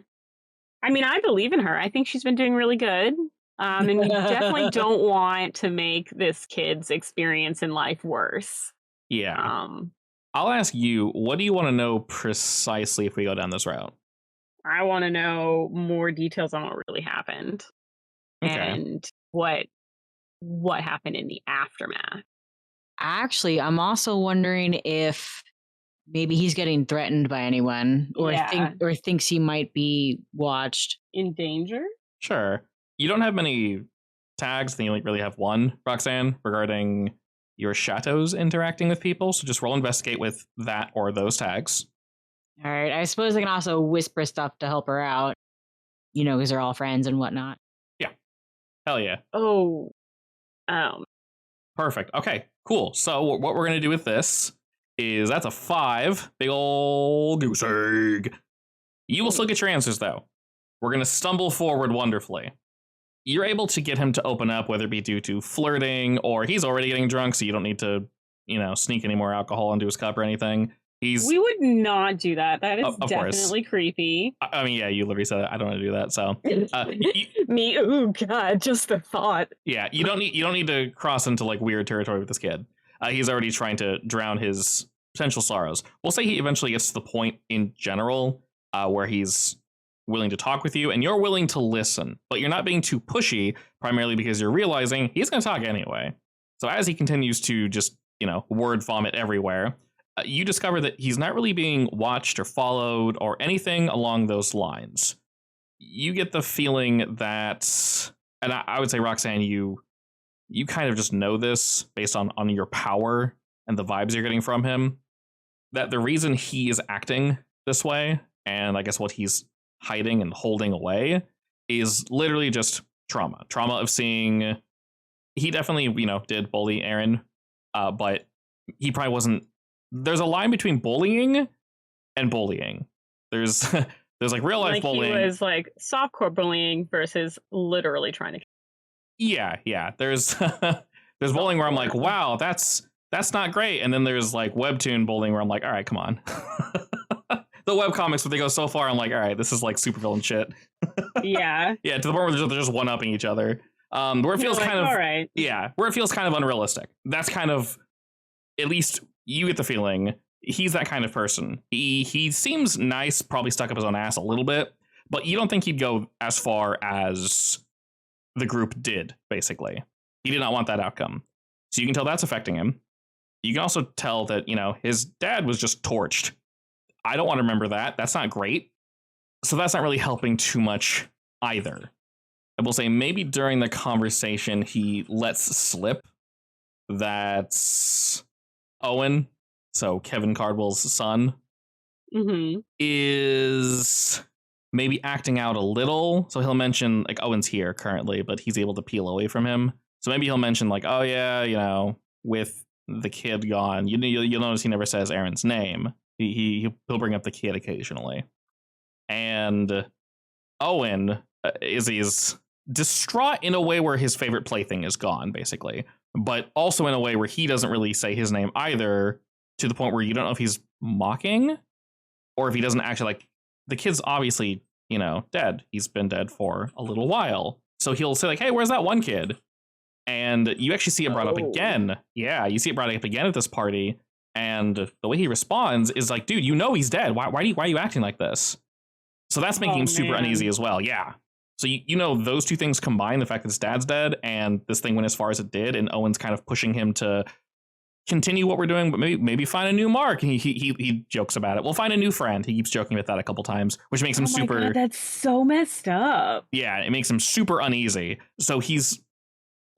I mean, I believe in her. I think she's been doing really good. And we definitely don't want to make this kid's experience in life worse. Yeah. I'll ask you, what do you want to know precisely if we go down this route? I want to know more details on what really happened. Okay. And what happened in the aftermath. Actually, I'm also wondering if maybe he's getting threatened by anyone or thinks he might be watched. In danger? Sure. You don't have many tags, I think you only really have one, Roxanne, regarding your chateaus interacting with people, so just roll investigate with that or those tags. All right, I suppose I can also whisper stuff to help her out, because they're all friends and whatnot. Yeah. Hell yeah. Oh. Perfect. Okay, cool. So what we're going to do with this is that's a 5. Big ol' goose egg. You will still get your answers, though. We're going to stumble forward wonderfully. You're able to get him to open up, whether it be due to flirting or he's already getting drunk, so you don't need to, sneak any more alcohol into his cup or anything. We would not do that. That is definitely creepy. I mean, yeah, you literally said it. I don't want to do that. So me, oh god, just the thought. Yeah, you don't need to cross into like weird territory with this kid. He's already trying to drown his potential sorrows. We'll say he eventually gets to the point in general where he's willing to talk with you and you're willing to listen, but you're not being too pushy, primarily because you're realizing he's going to talk anyway. So as he continues to just, word vomit everywhere, you discover that he's not really being watched or followed or anything along those lines. You get the feeling that, and I would say, Roxanne, you kind of just know this based on your power and the vibes you're getting from him, that the reason he is acting this way, and I guess what he's hiding and holding away, is literally just trauma of seeing. He definitely, did bully Aaron, but he probably wasn't. There's a line between bullying and bullying. There's like real life bullying. He was like softcore bullying versus literally trying to. Yeah. There's bullying where I'm like, wow, that's not great, and then there's like webtoon bullying where I'm like, all right, come on. The webcomics, but they go so far, I'm like, all right, this is like supervillain shit. Yeah. Yeah, to the point where they're just one-upping each other. Where it feels kind of, all right. Yeah, where it feels kind of unrealistic. That's kind of, at least you get the feeling, he's that kind of person. He seems nice, probably stuck up his own ass a little bit, but you don't think he'd go as far as the group did, basically. He did not want that outcome. So you can tell that's affecting him. You can also tell that, his dad was just torched. I don't want to remember that. That's not great. So that's not really helping too much either. I will say maybe during the conversation, he lets slip that Owen, so Kevin Cardwell's son, is maybe acting out a little. So he'll mention, like, Owen's here currently, but he's able to peel away from him. So maybe he'll mention, like, oh yeah, with the kid gone, you'll notice he never says Aaron's name. He'll bring up the kid occasionally. And Owen is distraught in a way where his favorite plaything is gone, basically. But also in a way where he doesn't really say his name either, to the point where you don't know if he's mocking or if he doesn't actually like the kid's obviously, dead. He's been dead for a little while. So he'll say like, hey, where's that one kid? And you actually see it brought up again. Yeah, you see it brought up again at this party. And the way he responds is like, dude, he's dead. Why are you acting like this? So that's making him super uneasy as well. Yeah. So those two things combined, the fact that his dad's dead and this thing went as far as it did, and Owen's kind of pushing him to continue what we're doing, but maybe find a new mark. And he jokes about it. We'll find a new friend. He keeps joking about that a couple times, which makes him super. God, that's so messed up. Yeah, it makes him super uneasy. So he's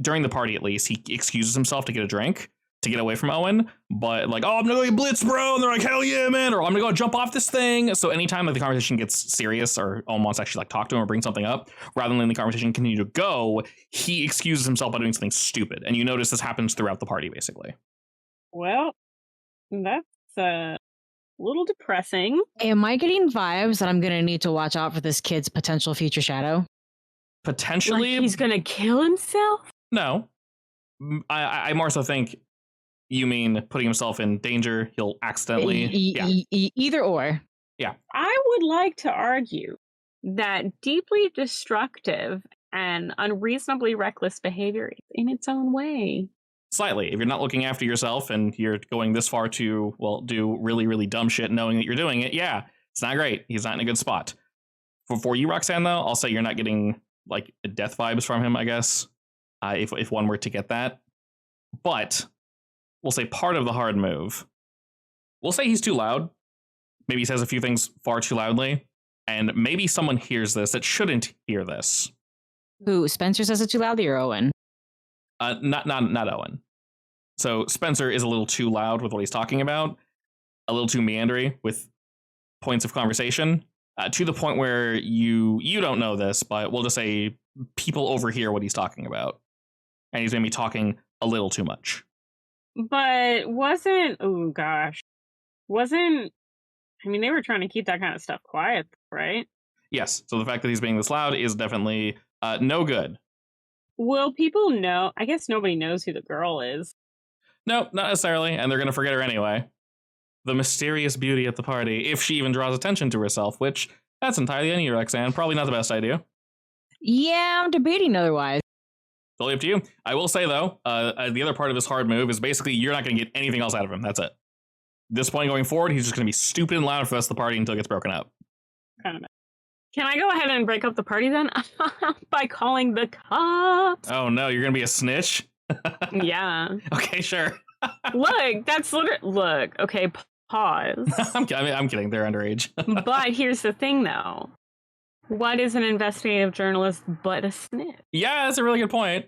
during the party, at least, he excuses himself to get a drink to get away from Owen, but like, oh, I'm gonna go get blitz, bro, and they're like, hell yeah, man, or I'm gonna go jump off this thing. So anytime like the conversation gets serious, or Owen wants to actually like talk to him or bring something up, rather than letting the conversation continue to go, he excuses himself by doing something stupid. And you notice this happens throughout the party, basically. Well, that's a little depressing. Am I getting vibes that I'm going to need to watch out for this kid's potential future shadow? Potentially. Like he's going to kill himself? No. I more so think you mean putting himself in danger. He'll accidentally. Either or. Yeah. I would like to argue that deeply destructive and unreasonably reckless behavior is in its own way. Slightly. If you're not looking after yourself and you're going this far to, do really, really dumb shit knowing that you're doing it, yeah, it's not great. He's not in a good spot. For you, Roxanne, though, I'll say you're not getting, like, death vibes from him, I guess, if one were to get that. But we'll say part of the hard move. We'll say he's too loud. Maybe he says a few things far too loudly. And maybe someone hears this that shouldn't hear this. Who, Spencer says it too loudly, or Owen? Not Owen. So Spencer is a little too loud with what he's talking about, a little too meandering with points of conversation, to the point where you don't know this, but we'll just say people overhear what he's talking about, and he's going to be talking a little too much. But wasn't they were trying to keep that kind of stuff quiet, right? Yes. So the fact that he's being this loud is definitely no good. Will people know? I guess nobody knows who the girl is. Nope, not necessarily, and they're going to forget her anyway. The mysterious beauty at the party, if she even draws attention to herself, which that's entirely on you, Roxanne. Probably not the best idea. Yeah, I'm debating otherwise. Totally up to you. I will say, though, the other part of his hard move is basically you're not going to get anything else out of him. That's it. This point going forward, he's just going to be stupid and loud for the rest of the party until it gets broken up. Kind of. Can I go ahead and break up the party then? By calling the cops. Oh no, you're going to be a snitch? Yeah. Okay, sure. Look, that's literally... Look, okay, pause. I'm kidding. They're underage. But here's the thing, though. What is an investigative journalist but a snitch? Yeah, that's a really good point.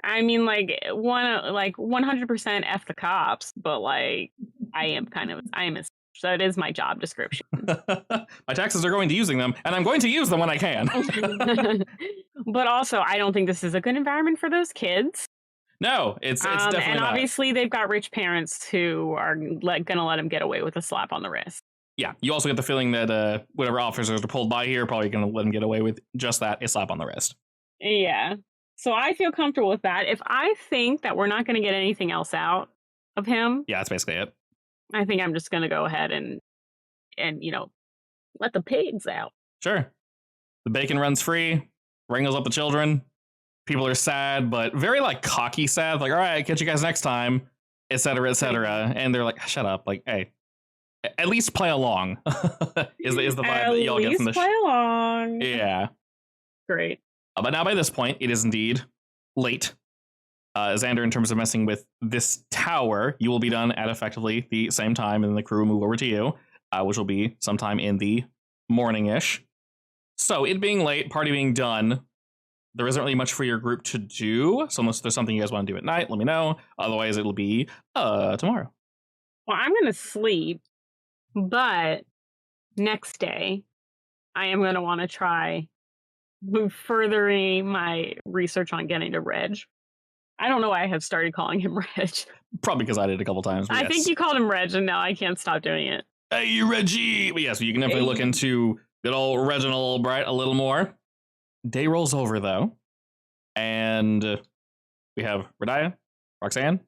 I mean, 100% F the cops, but I am a snitch. So it is my job description. My taxes are going to using them, and I'm going to use them when I can. But also, I don't think this is a good environment for those kids. No, it's definitely and not. Obviously, they've got rich parents who are going to let them get away with a slap on the wrist. Yeah, you also get the feeling that whatever officers are pulled by here are probably going to let them get away with just that, a slap on the wrist. Yeah. So I feel comfortable with that. If I think that we're not going to get anything else out of him, yeah, that's basically it. I think I'm just going to go ahead and let the pigs out. Sure. The bacon runs free, wrangles up the children. People are sad, but very cocky sad. Like, all right, catch you guys next time, et cetera, et cetera. And they're like, shut up. Like, hey, at least play along. is the vibe that y'all get from the play along. Yeah. Great. But now by this point, it is indeed late. Xander, in terms of messing with this tower, you will be done at effectively the same time, and then the crew will move over to you, which will be sometime in the morning-ish. So it being late, party being done, there isn't really much for your group to do. So unless there's something you guys want to do at night, let me know. Otherwise, it'll be tomorrow. Well, I'm going to sleep, but next day, I am going to want to try furthering my research on getting to Reg. I don't know why I have started calling him Reg. Probably because I did a couple times. I think you called him Reg, and now I can't stop doing it. Hey, Reggie! But yeah, so you can definitely look into good old Reginald Bright a little more. Day rolls over, though, and we have Radiah, Roxanne,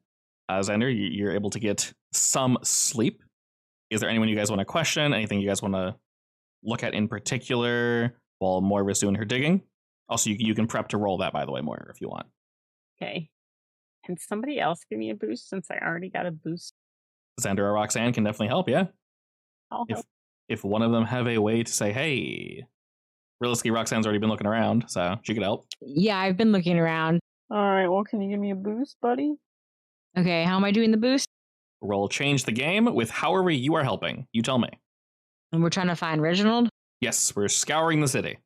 Xander. You're able to get some sleep. Is there anyone you guys want to question? Anything you guys want to look at in particular while Moira's doing her digging? Also, you can prep to roll that, by the way, Moira, if you want. Okay. Can somebody else give me a boost since I already got a boost? Xander or Roxanne can definitely help, yeah. I'll help. If one of them have a way to say, hey, realistically, Roxanne's already been looking around, so she could help. Yeah, I've been looking around. All right, well, can you give me a boost, buddy? Okay, how am I doing the boost? Roll change the game with however you are helping. You tell me. And we're trying to find Reginald? Yes, we're scouring the city.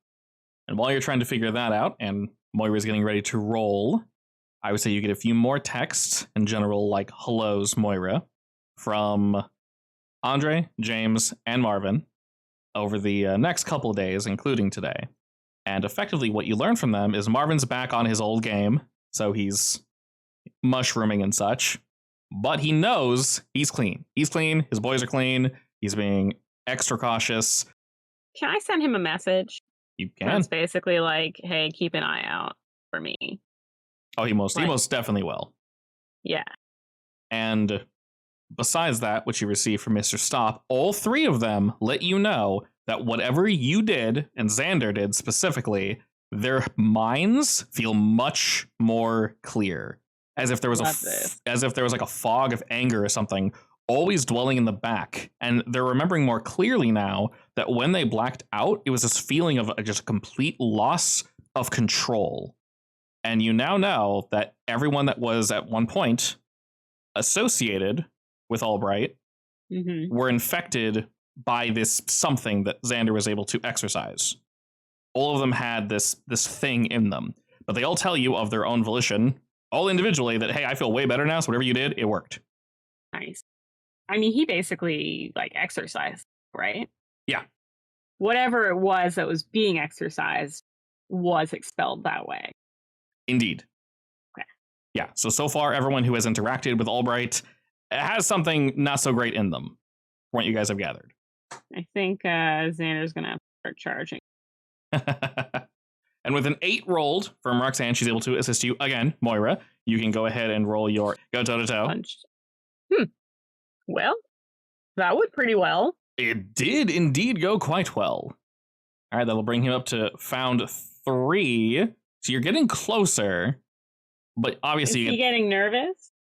And while you're trying to figure that out, and Moira's getting ready to roll, I would say you get a few more texts in general, like hellos, Moira, from Andre, James, and Marvin over the next couple of days, including today. And effectively what you learn from them is Marvin's back on his old game, so he's mushrooming and such, but he knows he's clean. He's clean, his boys are clean, he's being extra cautious. Can I send him a message? You can. That's basically like, hey, keep an eye out for me. Oh, he most definitely will. Yeah. And besides that, which you received from Mr. Stop, all three of them let you know that whatever you did, and Xander did specifically, their minds feel much more clear. As if there was like a fog of anger or something always dwelling in the back. And they're remembering more clearly now that when they blacked out, it was this feeling of just a complete loss of control. And you now know that everyone that was at one point associated with Albright were infected by this something that Xander was able to exercise. All of them had this thing in them, but they all tell you of their own volition, all individually, that, hey, I feel way better now, so whatever you did, it worked. Nice. I mean, he basically, like, exercised, right? Yeah. Whatever it was that was being exercised was expelled that way. Indeed. Okay. Yeah, so far, everyone who has interacted with Albright has something not so great in them, from what you guys have gathered. I think Xander's going to have to start charging. And with an 8 rolled from Roxanne, she's able to assist you again. Moira, you can go ahead and roll your go toe-to-toe. Punched. Well, that went pretty well. It did indeed go quite well. All right, that'll bring him up to found 3. So you're getting closer, but obviously Is he getting nervous?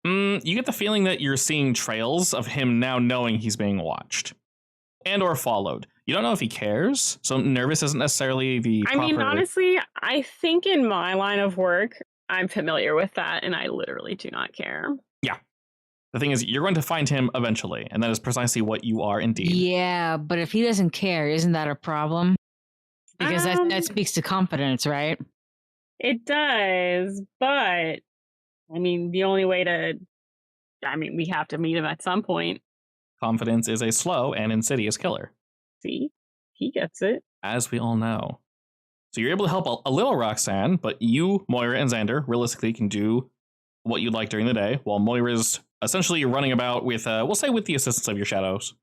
you get the feeling that you're seeing trails of him now knowing he's being watched and or followed. You don't know if he cares, so nervous isn't necessarily the proper... I mean, honestly, I think in my line of work, I'm familiar with that, and I literally do not care. Yeah. The thing is, you're going to find him eventually, and that is precisely what you are indeed. Yeah, but if he doesn't care, isn't that a problem? Because that speaks to confidence, right? It does, but, I mean, the only way to... I mean, we have to meet him at some point. Confidence is a slow and insidious killer. See? He gets it. As we all know. So you're able to help a little Roxanne, but you, Moira, and Xander realistically can do what you'd like during the day, while Moira's essentially running about with, we'll say, with the assistance of your shadows.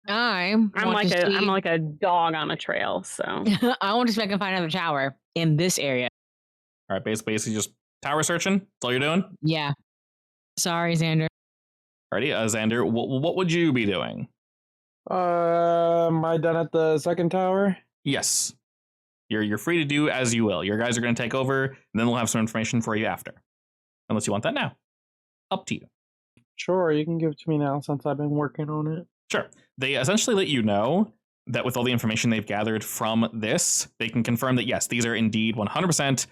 I'm like a dog on a trail, so I want to see if I can find another tower in this area. All right, basically just tower searching. That's all you're doing. Yeah. Sorry, Xander. Alrighty, Xander, what would you be doing? Am I done at the second tower? Yes, you're free to do as you will. Your guys are going to take over, and then we'll have some information for you after. Unless you want that now. Up to you. Sure, you can give it to me now since I've been working on it. Sure. They essentially let you know that with all the information they've gathered from this, they can confirm that, yes, these are indeed 100%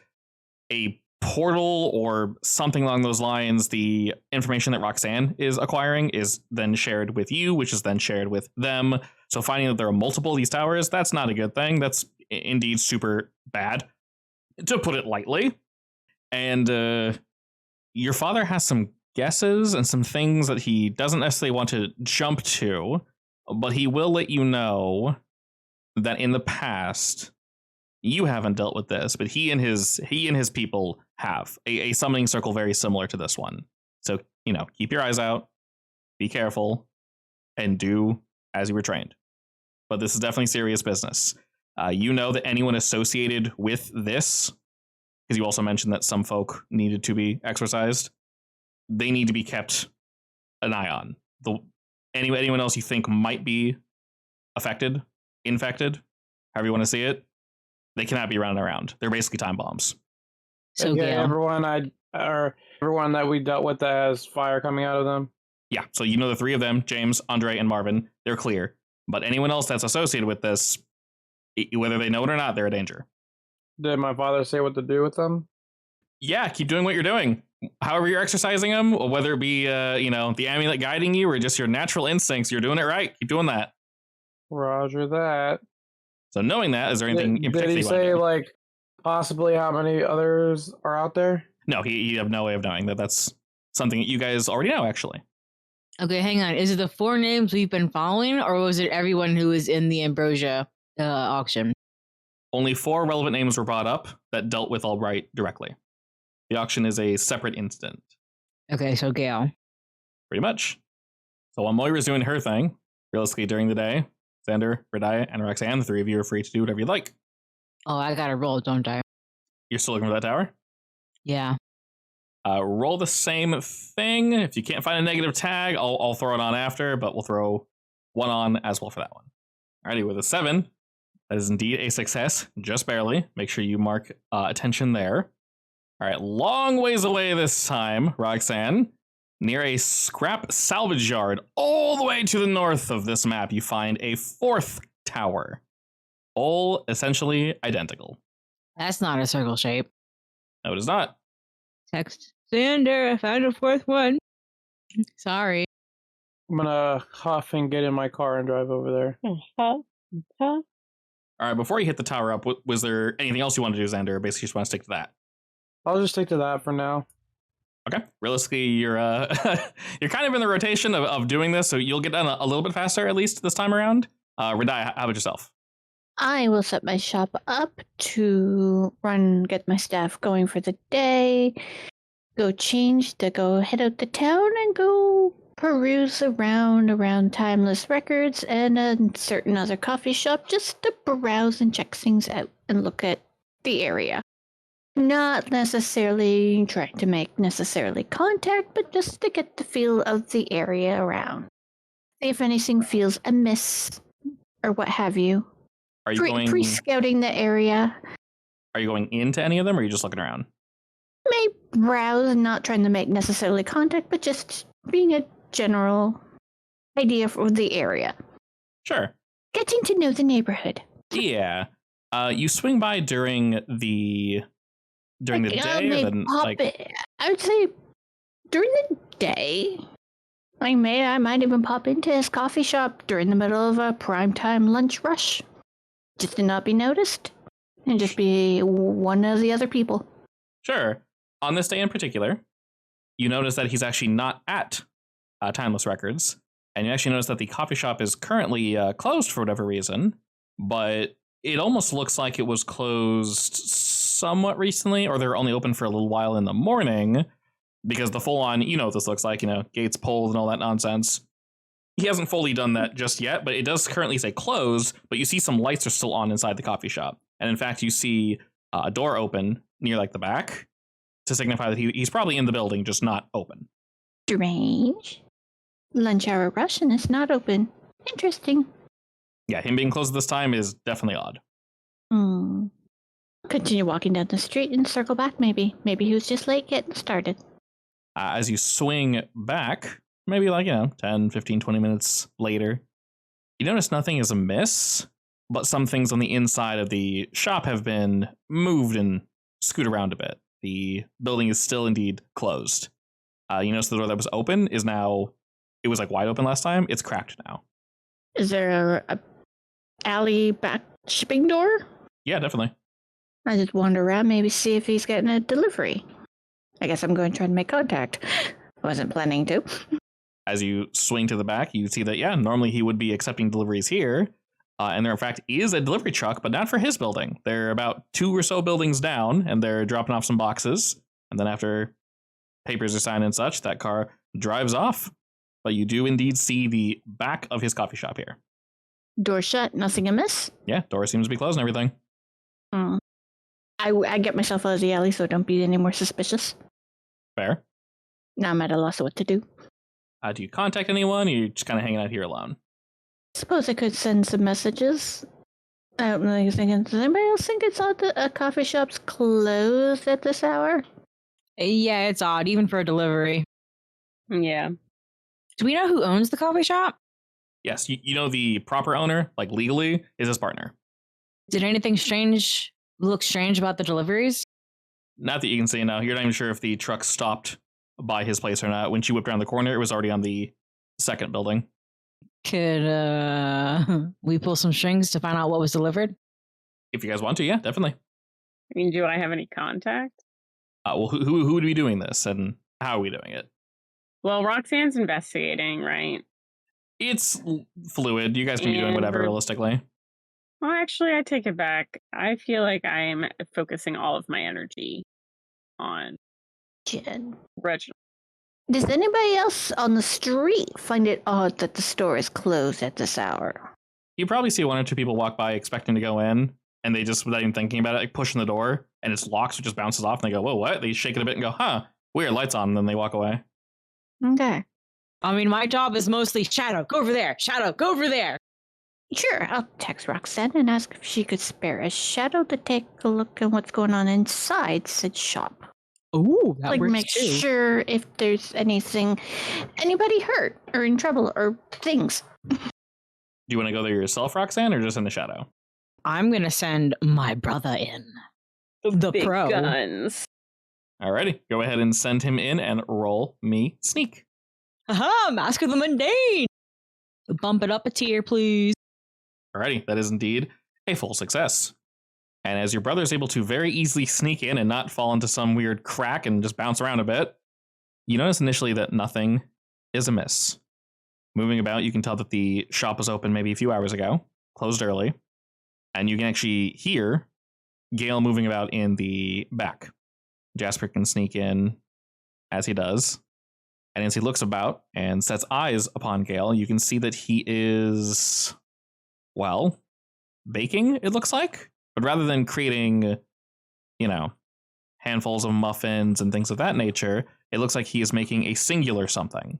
a portal or something along those lines. The information that Roxanne is acquiring is then shared with you, which is then shared with them. So finding that there are multiple of these towers, that's not a good thing. That's indeed super bad, to put it lightly. And your father has some guesses and some things that he doesn't necessarily want to jump to, but he will let you know that in the past you haven't dealt with this, but he and his people have a summoning circle very similar to this one. So, keep your eyes out, be careful, and do as you were trained. But this is definitely serious business. You know that anyone associated with this, because you also mentioned that some folk needed to be exorcised, they need to be kept an eye on. anyone else you think might be affected, infected, however you want to see it, they cannot be running around. They're basically time bombs. So Okay, Gail. everyone that we dealt with that has fire coming out of them. Yeah, so you know the three of them, James, Andre, and Marvin, they're clear. But anyone else that's associated with this, whether they know it or not, they're a danger. Did my father say what to do with them? Yeah, keep doing what you're doing. However you're exercising them, whether it be, the amulet guiding you or just your natural instincts, you're doing it right. Keep doing that. Roger that. So knowing that, is there anything in Did particular he you wanna say, do? like, possibly how many others are out there? No, he have no way of knowing that. That's something that you guys already know, actually. Okay, hang on. Is it the 4 names we've been following, or was it everyone who was in the Ambrosia auction? Only 4 relevant names were brought up that dealt with Albright directly. The auction is a separate incident, Okay, so Gail. pretty much. So while Moira's doing her thing, realistically during the day, Xander, Radiah, and Roxanne, the 3 of you are free to do whatever you like. Oh, I gotta roll, don't I? You're still looking for that tower? Yeah. Roll the same thing. If you can't find a negative tag, I'll throw it on after, but we'll throw 1 on as well for that one. Alrighty, with a 7, that is indeed a success, just barely. Make sure you mark attention there. Alright, long ways away this time, Roxanne. Near a scrap salvage yard, all the way to the north of this map, you find a 4th tower. All essentially identical. That's not a circle shape. No, it is not. Text Xander, I found a 4th one. Sorry. I'm gonna huff and get in my car and drive over there. Alright, before you hit the tower up, was there anything else you want to do, Xander? Or basically, you just want to stick to that. I'll just stick to that for now. Okay. Realistically, you're you're kind of in the rotation of doing this, so you'll get done a little bit faster, at least this time around. Radiah, how about yourself? I will set my shop up to get my staff going for the day, go head out to town and go peruse around Timeless Records and a certain other coffee shop just to browse and check things out and look at the area. Not necessarily trying to make necessarily contact, but just to get the feel of the area around. See if anything feels amiss or what have you. Are you going Pre-scouting the area. Are you going into any of them, or are you just looking around? May browse, not trying to make necessarily contact, but just being a general idea for the area. Sure. Getting to know the neighborhood. Yeah. You swing by during the day, or then I would say during the day. I might even pop into his coffee shop during the middle of a primetime lunch rush. Just to not be noticed. And just be one of the other people. Sure. On this day in particular, you notice that he's actually not at Timeless Records, and you actually notice that the coffee shop is currently closed for whatever reason, but it almost looks like it was closed somewhat recently, or they're only open for a little while in the morning, because the full-on, what this looks like, gates pulled and all that nonsense. He hasn't fully done that just yet, but it does currently say closed, but you see some lights are still on inside the coffee shop. And in fact, you see a door open near the back to signify that he's probably in the building, just not open. Strange. Lunch hour rush and it's not open. Interesting. Yeah, him being closed this time is definitely odd. Continue walking down the street and circle back maybe. Maybe he was just late getting started. As you swing back, maybe 10, 15, 20 minutes later, you notice nothing is amiss, but some things on the inside of the shop have been moved and scoot around a bit. The building is still indeed closed. You notice the door that was open is now, it was wide open last time, it's cracked now. Is there a alley back shipping door? Yeah, definitely. I just wander around, maybe see if he's getting a delivery. I guess I'm going to try to make contact. I wasn't planning to. As you swing to the back, you see that, normally he would be accepting deliveries here. And there, in fact, is a delivery truck, but not for his building. They're about 2 or so buildings down, and they're dropping off some boxes. And then after papers are signed and such, that car drives off. But you do indeed see the back of his coffee shop here. Door shut, nothing amiss? Yeah, door seems to be closed and everything. I get myself out of the alley, so don't be any more suspicious. Fair. Now I'm at a loss of what to do. Do you contact anyone, or are you just kind of hanging out here alone? Suppose I could send some messages. I don't know. Thinking, does anybody else think it's odd that a coffee shop's closed at this hour? Yeah, it's odd, even for a delivery. Yeah. Do we know who owns the coffee shop? Yes, you know the proper owner, like legally, is his partner. Did anything look strange about the deliveries? Not that you can see, no. You're not even sure if the truck stopped by his place or not. When she whipped around the corner, it was already on the second building. Could we pull some strings to find out what was delivered? If you guys want to, yeah, definitely. I mean, do I have any contact? Well, who would be doing this, and how are we doing it? Well, Roxanne's investigating, right? It's fluid. You guys can be doing whatever, realistically. Well, actually, I take it back. I feel like I am focusing all of my energy on Jen. Reginald. Does anybody else on the street find it odd that the store is closed at this hour? You probably see one or two people walk by expecting to go in, and they just, without even thinking about it, like pushing the door, and it's locked, so it just bounces off, and they go, whoa, what? They shake it a bit and go, huh, weird, lights on, and then they walk away. Okay. I mean, my job is mostly Shadow, go over there. Shadow, go over there. Sure, I'll text Roxanne and ask if she could spare a shadow to take a look at what's going on inside said shop. Ooh, that Like, works make too. sure if there's anybody hurt or in trouble or things. Do you want to go there yourself, Roxanne, or just in the shadow? I'm gonna send my brother in. The big pro. guns. Alrighty, go ahead and send him in and roll me sneak. Aha, Mask of the Mundane. Bump it up a tier, please. Alrighty, that is indeed a full success. And as your brother is able to very easily sneak in and not fall into some weird crack and just bounce around a bit, you notice initially that nothing is amiss. Moving about, you can tell that the shop was open maybe a few hours ago, closed early, and you can actually hear Gale moving about in the back. Jasper can sneak in as he does, and as he looks about and sets eyes upon Gale, you can see that he is, well, baking, it looks like. But rather than creating, handfuls of muffins and things of that nature, it looks like he is making a singular something.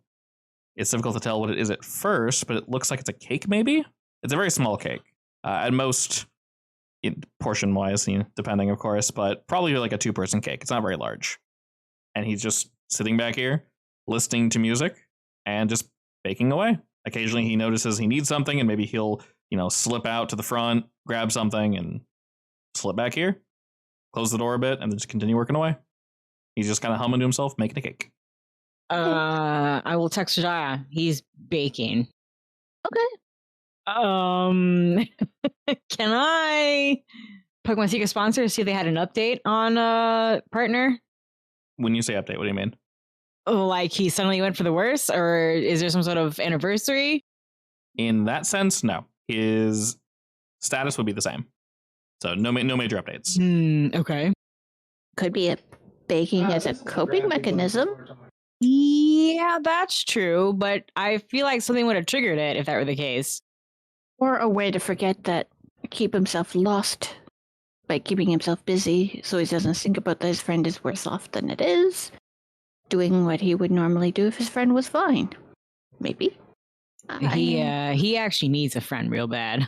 It's difficult to tell what it is at first, but it looks like it's a cake, maybe? It's a very small cake. At most, portion-wise, depending, of course, but probably like a two-person cake. It's not very large. And he's just sitting back here, listening to music, and just baking away. Occasionally he notices he needs something, and maybe he'll, slip out to the front, grab something, and slip back here, close the door a bit, and then just continue working away. He's just kind of humming to himself, making a cake. I will text Jaya. He's baking. Okay. Can I poke my secret sponsor to see if they had an update on partner? When you say update, what do you mean? Oh, like he suddenly went for the worse, or is there some sort of anniversary? In that sense, no. His status would be the same. So no major updates. Okay. Could be a baking as a coping mechanism. Yeah, that's true, but I feel like something would have triggered it if that were the case. Or a way to forget that, keep himself lost by keeping himself busy so he doesn't think about that his friend is worse off than it is. Doing what he would normally do if his friend was fine. Maybe. He actually needs a friend real bad.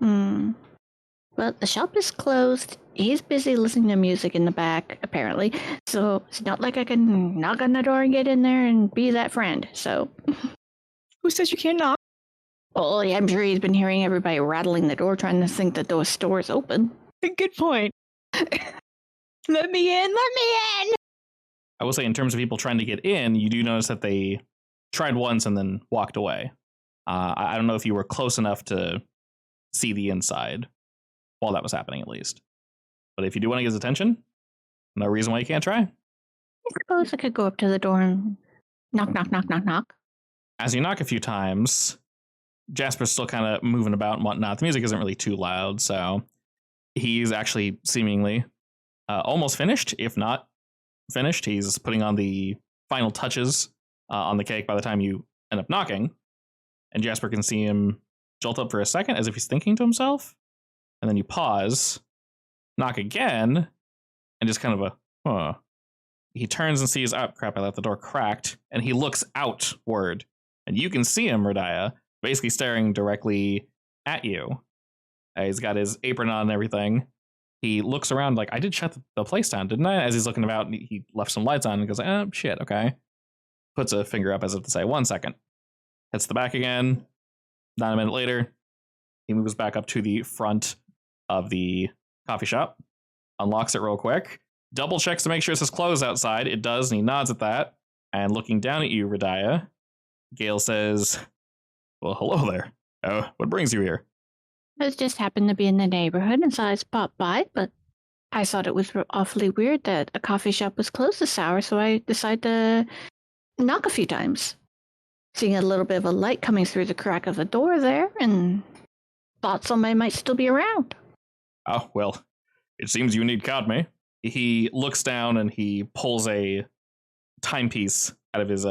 Well, the shop is closed. He's busy listening to music in the back, apparently. So it's not like I can knock on the door and get in there and be that friend. So. Who says you can't knock? Oh, yeah, I'm sure he's been hearing everybody rattling the door, trying to think that the store is open. Good point. Let me in! Let me in! I will say, in terms of people trying to get in, you do notice that they tried once and then walked away. I don't know if you were close enough to see the inside while that was happening, at least. But if you do want to get his attention, no reason why you can't try. I suppose I could go up to the door and knock, knock, knock, knock, knock. As you knock a few times, Jasper's still kind of moving about and whatnot. The music isn't really too loud, so he's actually seemingly almost finished, if not finished. He's putting on the final touches on the cake by the time you end up knocking. And Jasper can see him jolt up for a second as if he's thinking to himself. And then you pause, knock again, and just kind of He turns and sees, oh crap, I left the door cracked. And he looks outward And you can see him, Radia, basically staring directly at you. He's got his apron on and everything. He looks around like, I did shut the place down, didn't I? As he's looking about, he left some lights on and goes, oh, shit, okay. Puts a finger up as if to say, 1 second. Hits the back again. Not a minute later, he moves back up to the front of the coffee shop, unlocks it real quick, double checks to make sure it says closed outside. It does, and he nods at that. And looking down at you, Radia, Gale says, well, hello there. What brings you here? I just happened to be in the neighborhood and saw us pop by, but I thought it was awfully weird that a coffee shop was closed this hour, so I decided to knock a few times. Seeing a little bit of a light coming through the crack of the door there, and thought somebody might still be around. Oh, well, it seems you need caught me. He looks down and he pulls a timepiece out of his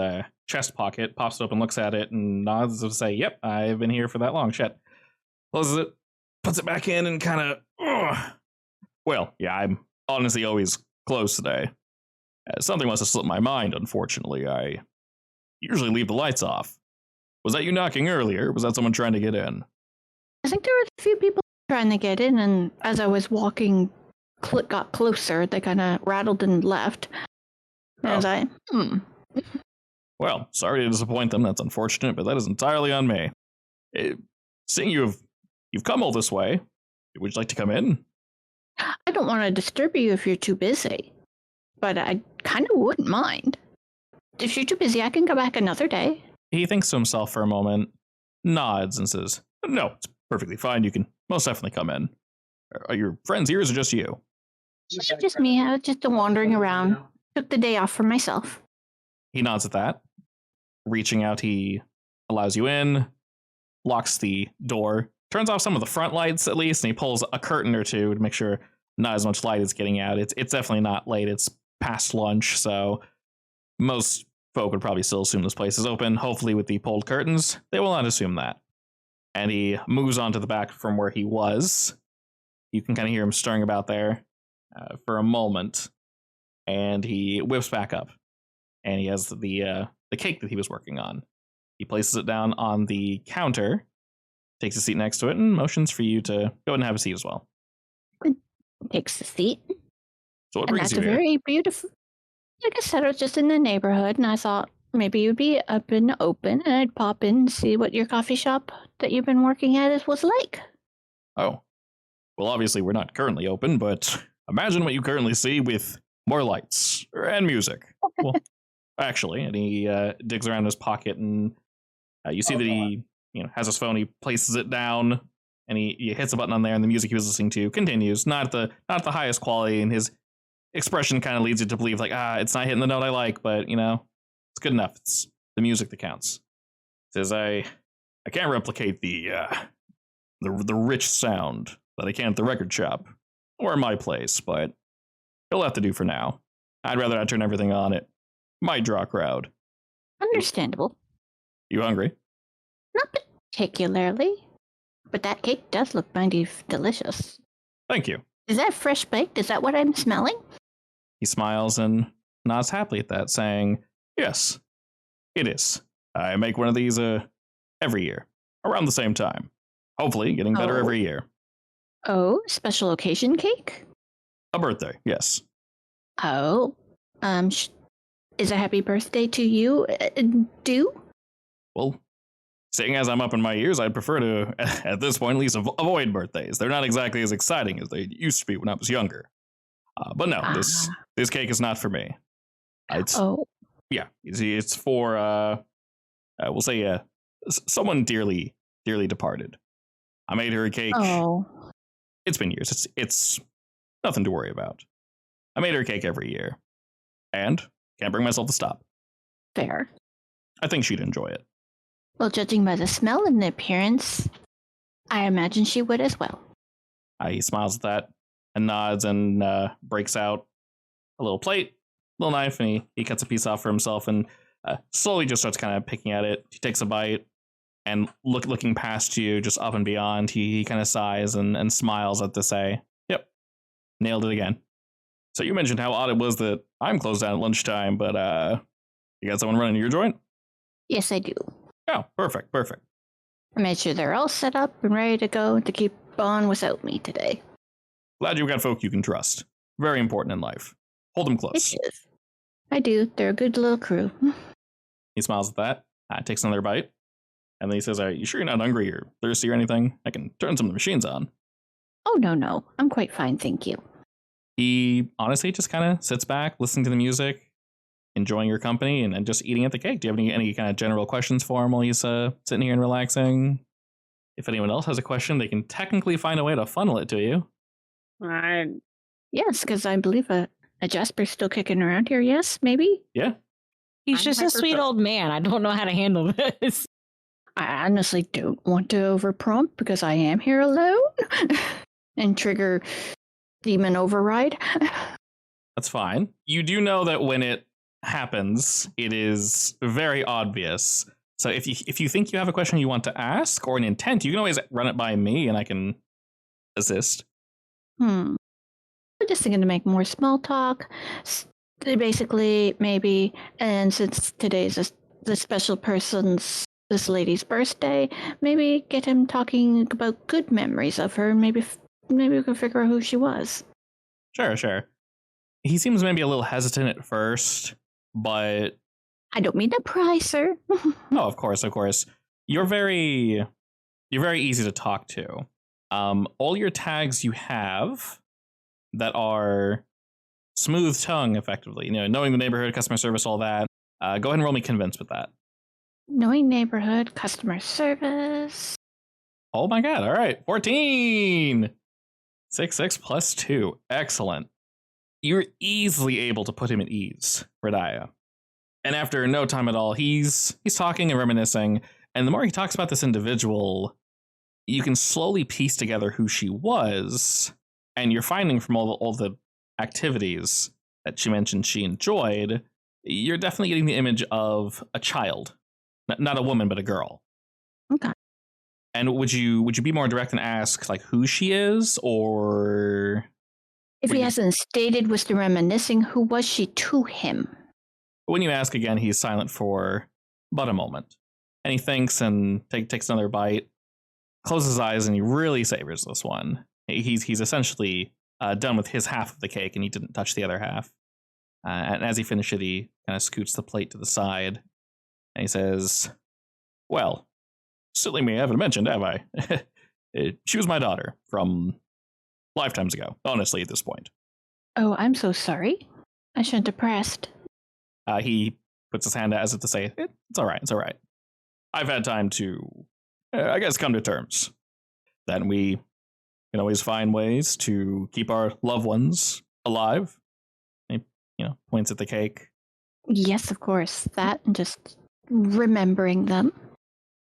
chest pocket, pops it up and looks at it and nods to say, yep, I've been here for that long. Shit. Closes it, puts it back in and kind of, well, yeah, I'm honestly always closed today. Something must have slipped my mind, unfortunately. I usually leave the lights off. Was that you knocking earlier? Was that someone trying to get in? I think there were a few people trying to get in, and as I was walking, got closer, they kind of rattled and left. As Well, sorry to disappoint them. That's unfortunate, but that is entirely on me. Seeing you've come all this way, would you like to come in? I don't want to disturb you if you're too busy, but I kind of wouldn't mind. If you're too busy, I can go back another day. He thinks to himself for a moment, nods, and says, no, it's perfectly fine. You can most definitely come in. Are your friends here, or is it just you? Just me. I was just wandering around. Took the day off for myself. He nods at that. Reaching out, he allows you in, locks the door, turns off some of the front lights at least, and he pulls a curtain or two to make sure not as much light is getting out. It's definitely not late. It's past lunch, so most folk would probably still assume this place is open. Hopefully with the pulled curtains, they will not assume that. And he moves on to the back from where he was. You can kind of hear him stirring about there for a moment, and he whips back up. And he has the cake that he was working on. He places it down on the counter, takes a seat next to it, and motions for you to go ahead and have a seat as well. Takes the seat. So what And brings that's you a here? very beautiful. Like I said, I was just in the neighborhood, and I thought maybe you'd be up and open, and I'd pop in and see what your coffee shop that you've been working at was like. Oh. Well, obviously we're not currently open, but imagine what you currently see with more lights and music. Well, actually, and he digs around in his pocket, and you see that he has his phone. He places it down, and he hits a button on there, and the music he was listening to continues. Not the highest quality, and his expression kind of leads you to believe like, it's not hitting the note I like, but it's good enough. It's the music that counts. He says, I can't replicate the rich sound that I can at the record shop or my place, but it'll have to do for now. I'd rather not turn everything on. It might draw a crowd. Understandable. You hungry? Not particularly, but that cake does look mighty delicious. Thank you. Is that fresh baked? Is that what I'm smelling? He smiles and nods happily at that, saying, yes, it is. I make one of these every year, around the same time. Hopefully getting better every year. Oh, special occasion cake? A birthday, yes. Oh, is a happy birthday to you due? Well, seeing as I'm up in my years, I'd prefer to, at this point, at least avoid birthdays. They're not exactly as exciting as they used to be when I was younger. But no, this cake is not for me. Yeah, it's for, we'll say, someone dearly departed. I made her a cake. Oh. It's been years. It's nothing to worry about. I made her a cake every year. And can't bring myself to stop. Fair. I think she'd enjoy it. Well, judging by the smell and the appearance, I imagine she would as well. He smiles at that and nods and breaks out a little plate, little knife, and he cuts a piece off for himself and slowly just starts kind of picking at it. He takes a bite and looking past you, just up and beyond, he kind of sighs and smiles at to say, yep, nailed it again. So you mentioned how odd it was that I'm closed down at lunchtime, but you got someone running your joint? Yes, I do. Oh, perfect. I made sure they're all set up and ready to go to keep on without me today. Glad you've got folk you can trust. Very important in life. Hold them close. It is. I do. They're a good little crew. He smiles at that, takes another bite, and then he says, you sure you're not hungry or thirsty or anything? I can turn some of the machines on. Oh, no. I'm quite fine, thank you. He honestly just kind of sits back, listening to the music, enjoying your company, and just eating at the cake. Do you have any kind of general questions for him while he's sitting here and relaxing? If anyone else has a question, they can technically find a way to funnel it to you. Yes, because I believe a Jasper's still kicking around here. Yes, maybe? Yeah. He's I'm just a sweet hyper- old man. I don't know how to handle this. I honestly don't want to overprompt because I am here alone and trigger demon override. That's fine. You do know that when it happens, it is very obvious. So if you think you have a question you want to ask or an intent, you can always run it by me and I can assist. I'm just thinking to make more small talk. Basically, maybe, and since today's the special person's, this lady's birthday, maybe get him talking about good memories of her. Maybe we can figure out who she was. Sure. He seems maybe a little hesitant at first, but I don't mean to pry, sir. oh, of course. You're very easy to talk to. All your tags you have that are smooth tongue, effectively, knowing the neighborhood, customer service, all that. Go ahead and roll me convince with that. Knowing neighborhood, customer service. Oh my god! All right, 14. 6 plus 2. Excellent. You're easily able to put him at ease, Radiah. And after no time at all, he's talking and reminiscing. And the more he talks about this individual, you can slowly piece together who she was. And you're finding from all the activities that she mentioned she enjoyed, you're definitely getting the image of a child. Not a woman, but a girl. Okay. And would you be more direct and ask like who she is, or If he hasn't stated was the reminiscing, who was she to him? when you ask again, he's silent for but a moment. And he thinks and takes another bite, closes his eyes, and he really savors this one. He's essentially done with his half of the cake, and he didn't touch the other half. And as he finishes it, he kind of scoots the plate to the side, and he says, well, silly me, I haven't mentioned, have I? She was my daughter from lifetimes ago, honestly, at this point. Oh, I'm so sorry. I shouldn't have pressed. He puts his hand out as if to say, it's all right. I've had time to, I guess, come to terms. Then we can always find ways to keep our loved ones alive. He, points at the cake. Yes, of course. That and just remembering them.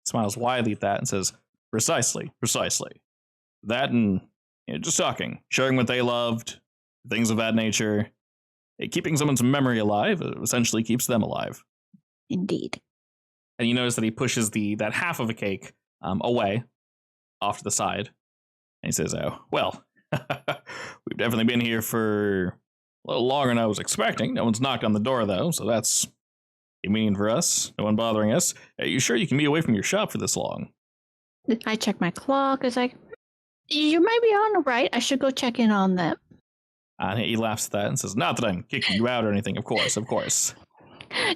Smiles widely at that and says, precisely. That and just talking, sharing what they loved, things of that nature. Keeping someone's memory alive essentially keeps them alive. Indeed. And you notice that he pushes that half of a cake away, off to the side. And he says, oh, well, we've definitely been here for a little longer than I was expecting. No one's knocked on the door, though, so that's convenient for us. No one bothering us. Are you sure you can be away from your shop for this long? I check my clock. It's like, you might be on the right. I should go check in on them. And he laughs at that and says, not that I'm kicking you out or anything, of course.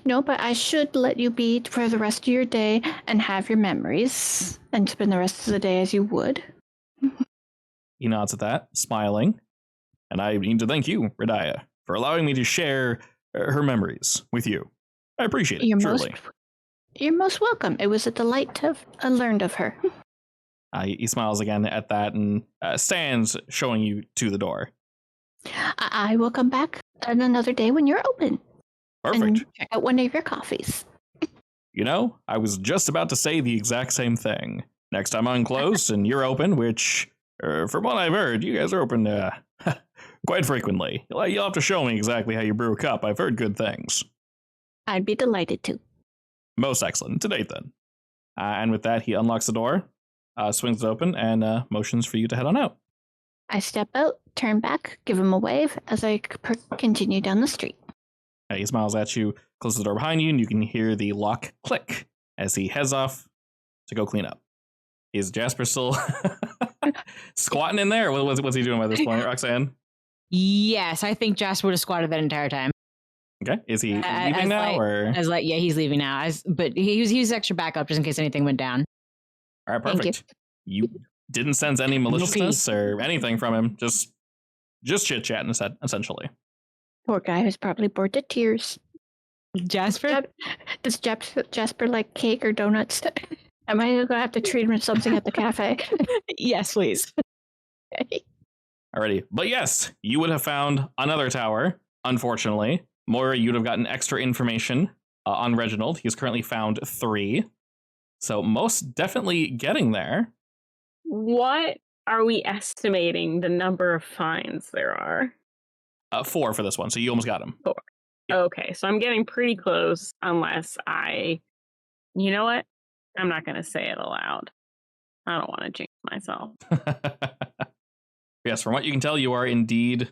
No, but I should let you be for the rest of your day and have your memories and spend the rest of the day as you would. He nods at that, smiling. And I need to thank you, Radiah, for allowing me to share her memories with you. I appreciate it, truly. You're most welcome. It was a delight to have learned of her. He smiles again at that and stands, showing you to the door. I will come back on another day when you're open. Perfect. And check out one of your coffees. I was just about to say the exact same thing. Next time I'm closed and you're open, which, from what I've heard, you guys are open quite frequently. You'll have to show me exactly how you brew a cup. I've heard good things. I'd be delighted to. Most excellent. To date, then. And with that, he unlocks the door, swings it open, and motions for you to head on out. I step out, turn back, give him a wave as I continue down the street. He smiles at you, closes the door behind you, and you can hear the lock click as he heads off to go clean up. Is Jasper still squatting in there? What's he doing by this point, Roxanne? Yes, I think Jasper would have squatted that entire time. Okay, is he As leaving now, like- or? Yeah, he's leaving now. But he was extra backup just in case anything went down. All right, Thank perfect. You didn't sense any maliciousness or anything from him. Just chit chatting, essentially. Poor guy who's probably bored to tears. Jasper? Does Jasper like cake or donuts? Am I going to have to treat him to something at the cafe? Yes, please. Alrighty, but yes, you would have found another tower. Unfortunately, Moira, you'd have gotten extra information on Reginald. He's currently found 3, so most definitely getting there. What are we estimating the number of finds there are? 4 for this one, so you almost got him. Yeah. Okay, so I'm getting pretty close unless you know what? I'm not going to say it aloud. I don't want to jinx myself. Yes, from what you can tell, you are indeed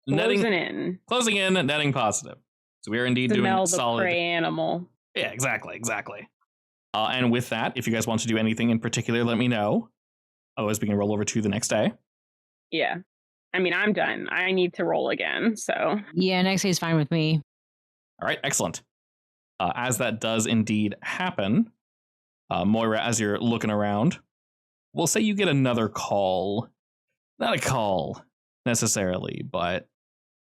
closing in, netting positive. So we are indeed doing Smell the solid. prey animal. Yeah, exactly. And with that, if you guys want to do anything in particular, let me know. Otherwise, we can roll over to the next day. Yeah. I mean, I'm done. I need to roll again, so. Yeah, next day is fine with me. All right, excellent. As that does indeed happen, Moira, as you're looking around, we'll say you get another call. Not a call necessarily, but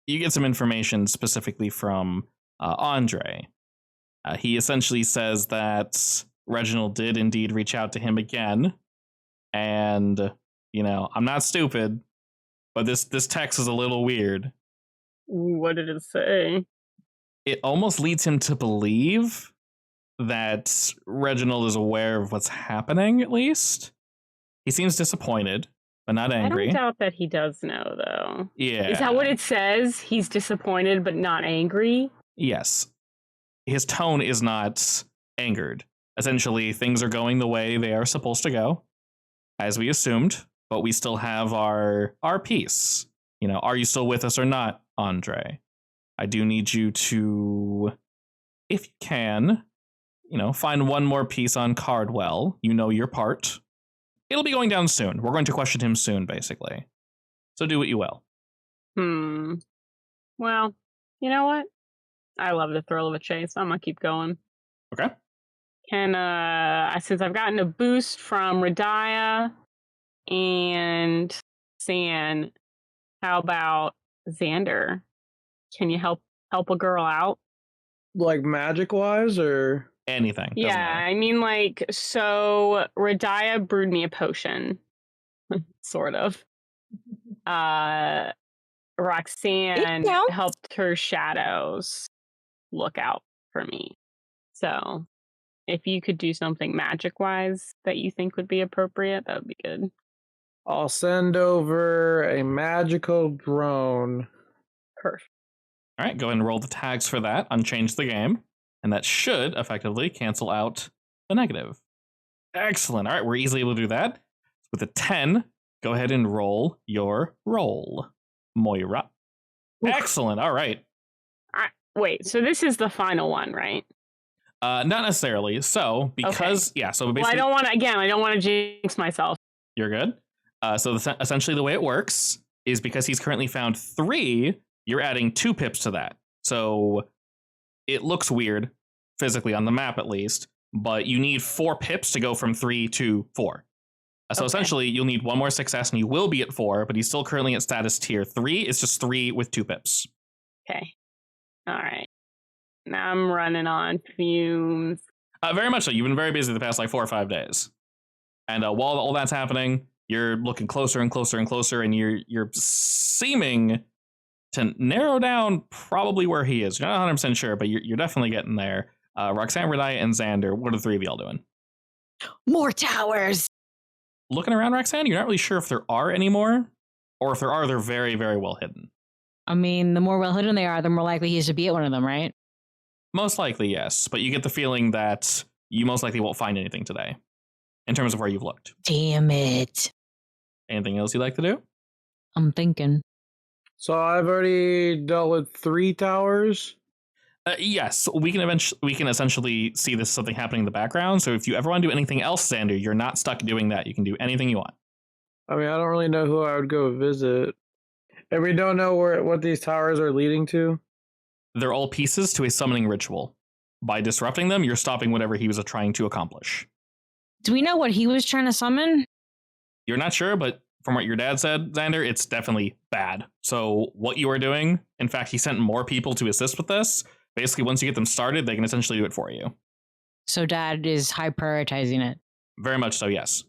you get some information specifically from Andre. He essentially says that Reginald did indeed reach out to him again. And, I'm not stupid, but this text is a little weird. What did it say? It almost leads him to believe that Reginald is aware of what's happening, at least. He seems disappointed, but not angry. I don't doubt that he does know, though. Yeah. Is that what it says? He's disappointed, but not angry? Yes. His tone is not angered. Essentially, things are going the way they are supposed to go, as we assumed, but we still have our piece. Are you still with us or not, Andre? I do need you to, if you can, find one more piece on Cardwell. You know your part. It'll be going down soon. We're going to question him soon, basically. So do what you will. Well, you know what? I love the thrill of a chase. I'm gonna keep going. Okay. Since I've gotten a boost from Radiah and San, how about Xander? Can you help a girl out? Like magic wise, or Anything. Doesn't Yeah, matter. I mean, so Radiah brewed me a potion, sort of. Roxanne counts. helped her shadows look out for me. So, if you could do something magic-wise that you think would be appropriate, that would be good. I'll send over a magical drone. Perfect. All right, go ahead and roll the tags for that. Unchange the game. And that should effectively cancel out the negative. Excellent. All right, we're easily able to do that. With a 10, go ahead and roll your roll, Moira. Oof. Excellent. All right. Wait, so this is the final one, right? Not necessarily. So, because, so basically. Well, I don't want to jinx myself. You're good. Essentially the way it works is because he's currently found 3, you're adding 2 pips to that. So it looks weird, physically on the map at least, but you need 4 pips to go from 3 to 4. So essentially you'll need 1 more success and you will be at 4, but he's still currently at status tier 3. It's just 3 with 2 pips. Okay. All right. Now I'm running on fumes. Very much so. You've been very busy the past 4 or 5 days. And while all that's happening, you're looking closer and closer and closer, and you're seeming to narrow down probably where he is. You're not 100% sure, but you're definitely getting there. Roxanne, Radiah, and Xander, what are the 3 of y'all doing? More towers. Looking around, Roxanne, you're not really sure if there are any more, or if there are, they're very, very well hidden. I mean, the more well hidden they are, the more likely he is to be at one of them, right? Most likely, yes, but you get the feeling that you most likely won't find anything today, in terms of where you've looked. Damn it. Anything else you'd like to do? I'm thinking. So I've already dealt with 3 towers. Yes, we can essentially see this something happening in the background. So if you ever want to do anything else, Xander, you're not stuck doing that. You can do anything you want. I mean, I don't really know who I would go visit. And we don't know what these towers are leading to. They're all pieces to a summoning ritual. By disrupting them, you're stopping whatever he was trying to accomplish. Do we know what he was trying to summon? You're not sure, but from what your dad said, Xander, it's definitely bad. So what you are doing, in fact, he sent more people to assist with this. Basically, once you get them started, they can essentially do it for you. So Dad is high prioritizing it. Very much so, yes.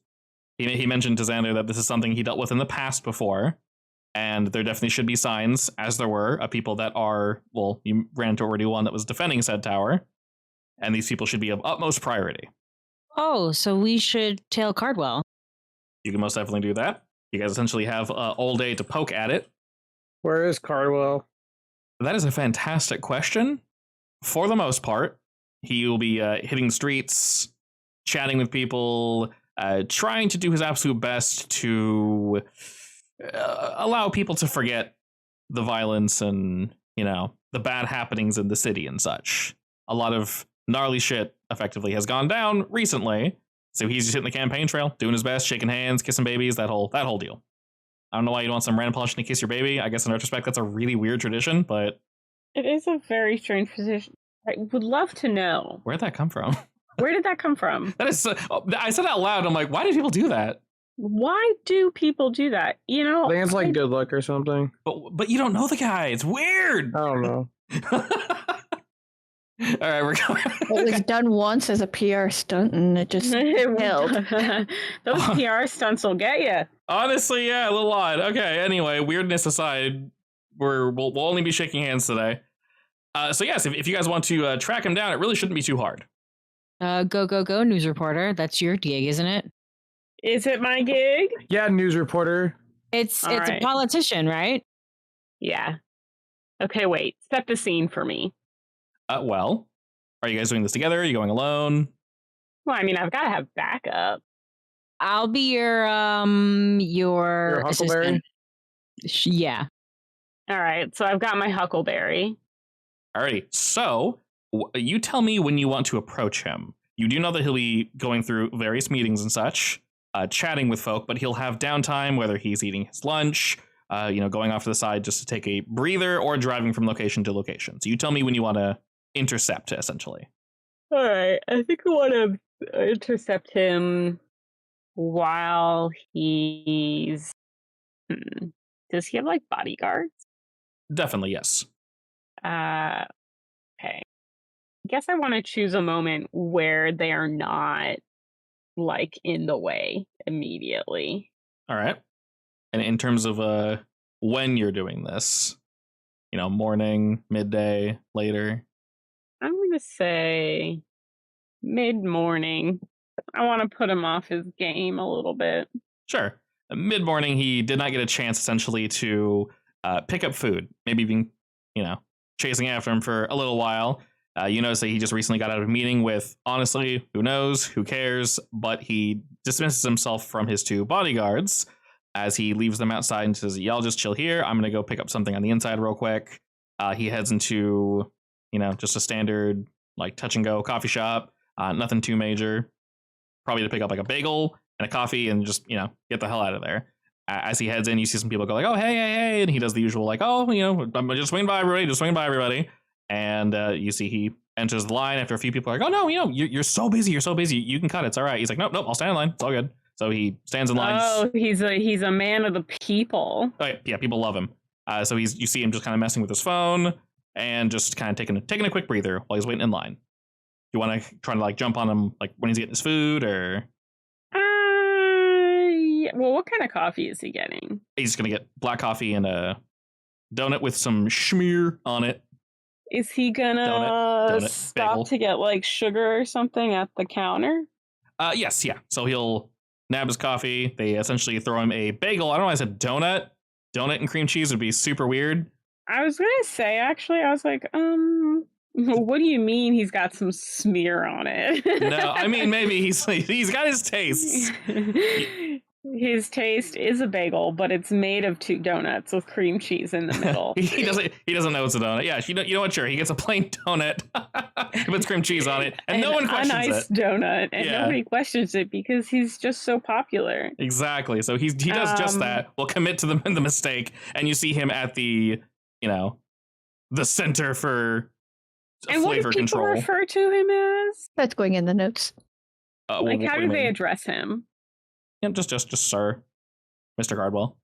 He mentioned to Xander that this is something he dealt with in the past before, and there definitely should be signs, as there were, of people that are, well, you ran into already one that was defending said tower, and these people should be of utmost priority. Oh, so we should tail Cardwell. You can most definitely do that. You guys essentially have all day to poke at it. Where is Cardwell? That is a fantastic question. For the most part, he will be hitting streets, chatting with people, trying to do his absolute best to allow people to forget the violence and, the bad happenings in the city and such. A lot of gnarly shit effectively has gone down recently. So he's just hitting the campaign trail, doing his best, shaking hands, kissing babies, that whole deal. I don't know why you'd want some random politician to kiss your baby. I guess in retrospect, that's a really weird tradition, but It is a very strange position. I would love to know. where'd that come from? Where did that come from? That is, I said out loud, I'm like, why do people do that? Why do people do that? I think it's like good luck or something. But you don't know the guy. It's weird. I don't know. All right, we're going. It was done once as a PR stunt, and it just failed. Those PR stunts will get you. Honestly, yeah, a little odd. Okay, anyway, weirdness aside, we'll only be shaking hands today. So yes, if you guys want to track him down, it really shouldn't be too hard. Go, news reporter. That's your gig, isn't it? Is it my gig? Yeah, news reporter. It's All a right. politician, right? Yeah. Okay, wait. Set the scene for me. Well, are you guys doing this together? Are you going alone? Well, I mean, I've got to have backup. I'll be your Your assistant. Yeah. All right, so I've got my Huckleberry. Alrighty, so you tell me when you want to approach him. You do know that he'll be going through various meetings and such, chatting with folk, but he'll have downtime, whether he's eating his lunch, going off to the side just to take a breather, or driving from location to location. So you tell me when you want to intercept, essentially. All right, I think I want to intercept him while he's... Does he have, like, bodyguards? Definitely, yes. Okay. I guess I want to choose a moment where they are not, like, in the way immediately. All right. And in terms of when you're doing this, morning, midday, later. I'm going to say mid-morning. I want to put him off his game a little bit. Sure. Mid-morning, he did not get a chance, essentially, to pick up food. Maybe even, chasing after him for a little while. You notice that he just recently got out of a meeting with, honestly, who knows, who cares, but he dismisses himself from his two bodyguards as he leaves them outside and says, y'all just chill here. I'm going to go pick up something on the inside real quick. He heads into, just a standard, like, touch-and-go coffee shop. Nothing too major. Probably to pick up, like, a bagel and a coffee and just, get the hell out of there. As he heads in, you see some people go like, oh, hey, and he does the usual, like, oh, I'm just swinging by everybody. And you see he enters the line after a few people are like, oh, no, you're so busy. You can cut it. It's all right. He's like, nope, I'll stand in line. It's all good. So he stands in line. Oh, he's a man of the people. Oh, yeah, people love him. So you see him just kind of messing with his phone and just kind of taking a quick breather while he's waiting in line. You want to try to like jump on him like when he's getting his food or? Yeah. Well, what kind of coffee is he getting? He's going to get black coffee and a donut with some schmear on it. Is he gonna Donut, stop bagel. to get like sugar or something at the counter? Yes, yeah. So he'll nab his coffee. They essentially throw him a bagel. I don't know why I said donut. Donut and cream cheese would be super weird. I was gonna say, actually, I was like, what do you mean he's got some smear on it? No, I mean maybe he's got his tastes. His taste is a bagel, but it's made of 2 donuts with cream cheese in the middle. he doesn't know it's a donut. Yeah, you know what? Sure, he gets a plain donut, he puts cream cheese on it, and no one questions a nice it. donut, and Yeah. nobody questions it because he's just so popular. Exactly. So he does just that. We'll commit to the mistake, and you see him at the the center for And what do flavor people control. refer to him as? That's going in the notes. Like, how what do you they mean? address him? Yeah, just sir, Mr. Cardwell.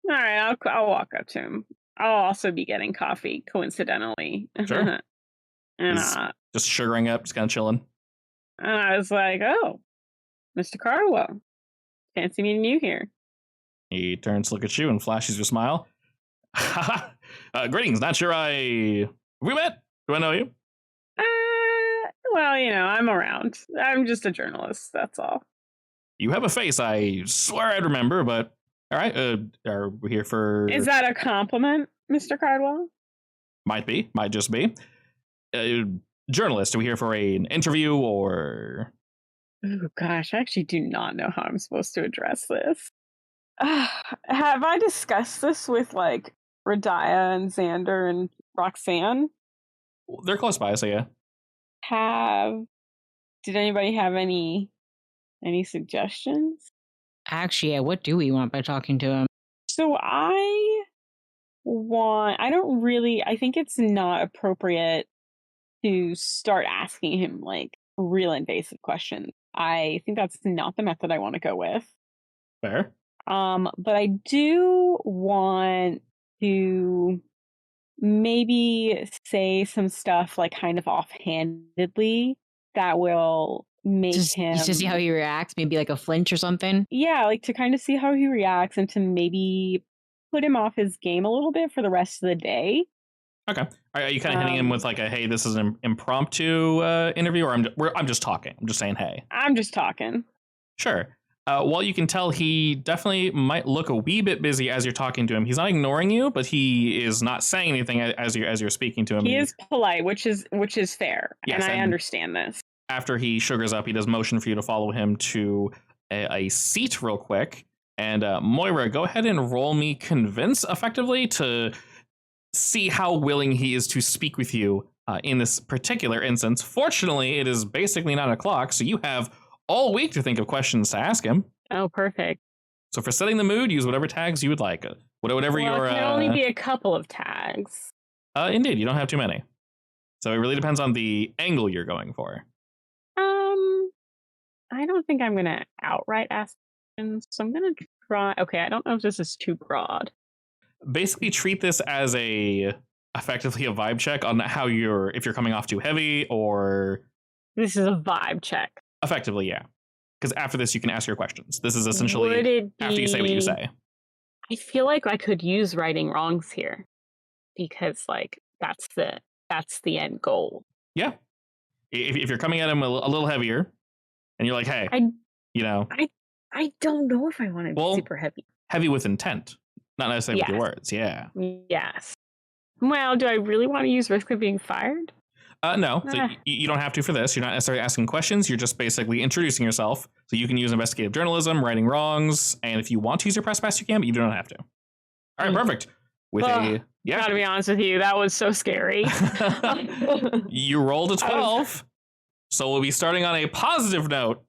All right, I'll walk up to him. I'll also be getting coffee, coincidentally. Sure. and He's just sugaring up, just kind of chilling. I was like, "Oh, Mr. Cardwell, fancy meeting you here." He turns to look at you and flashes you a smile. Greetings. Not sure have we met? Do I know you? Well, I'm around. I'm just a journalist. That's all. You have a face I swear I'd remember, but all right. Are we here for? Is that a compliment, Mr. Cardwell? Might just be. Journalist. Are we here for an interview or? Oh gosh, I actually do not know how I'm supposed to address this. Have I discussed this with like Radiah and Xander and Roxanne? They're close by, so yeah. Did anybody have any suggestions? Actually, yeah, what do we want by talking to him? So I think it's not appropriate to start asking him like real invasive questions. I think that's not the method I want to go with. Fair. But I do want to maybe say some stuff like kind of offhandedly that will make him Just to see how he reacts, maybe like a flinch or something. Yeah, like to kind of see how he reacts and to maybe put him off his game a little bit for the rest of the day. Okay. Are you kind of hitting him with like a hey, this is an impromptu interview, or I'm just talking? I'm just saying hey. I'm just talking. Sure. Well, you can tell he definitely might look a wee bit busy as you're talking to him. He's not ignoring you, but he is not saying anything as you're speaking to him. He is polite, which is fair, Yes, and I and understand this. After he sugars up, he does motion for you to follow him to a seat real quick. And Moira, go ahead and roll me convince effectively to see how willing he is to speak with you in this particular instance. Fortunately, it is basically 9 o'clock, so you have all week to think of questions to ask him. Oh, perfect. So for setting the mood, use whatever tags you would like. Whatever Well, your... it can only be a couple of tags. Indeed, you don't have too many. So it really depends on the angle you're going for. I don't think I'm going to outright ask questions, so I'm going to try... Okay, I don't know if this is too broad. Basically treat this as effectively a vibe check on how if you're coming off too heavy or... This is a vibe check. Effectively, yeah. Because after this, you can ask your questions. This is essentially after you say what you say. I feel like I could use righting wrongs here because, like, that's the end goal. Yeah. If you're coming at him a little heavier, and you're like, hey, I don't know if I want to be super heavy. Heavy with intent, not necessarily with your words. Yeah. Yes. Well, do I really want to use risk of being fired? No, so you don't have to for this. You're not necessarily asking questions. You're just basically introducing yourself. So you can use investigative journalism, righting wrongs, and if you want to use your press pass, you can, but you don't have to. All right, perfect. Gotta be honest with you, that was so scary. You rolled a 12, so we'll be starting on a positive note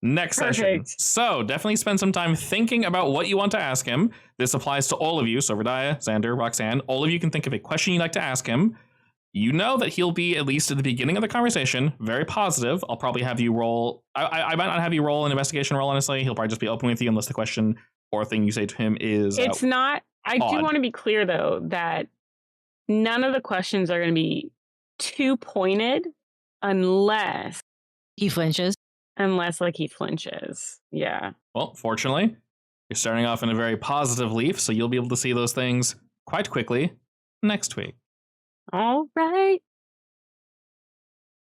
next session. So definitely spend some time thinking about what you want to ask him. This applies to all of you. So Radiah, Xander, Roxanne, all of you can think of a question you'd like to ask him. You know that he'll be, at least at the beginning of the conversation, very positive. I'll probably have you roll... I might not have you roll an investigation roll, honestly. He'll probably just be open with you unless the question or thing you say to him is... It's not... I do want to be clear, though, that none of the questions are going to be too pointed unless... He flinches. Unless, like, he flinches. Yeah. Well, fortunately, you're starting off in a very positive leaf, so you'll be able to see those things quite quickly next week. All right.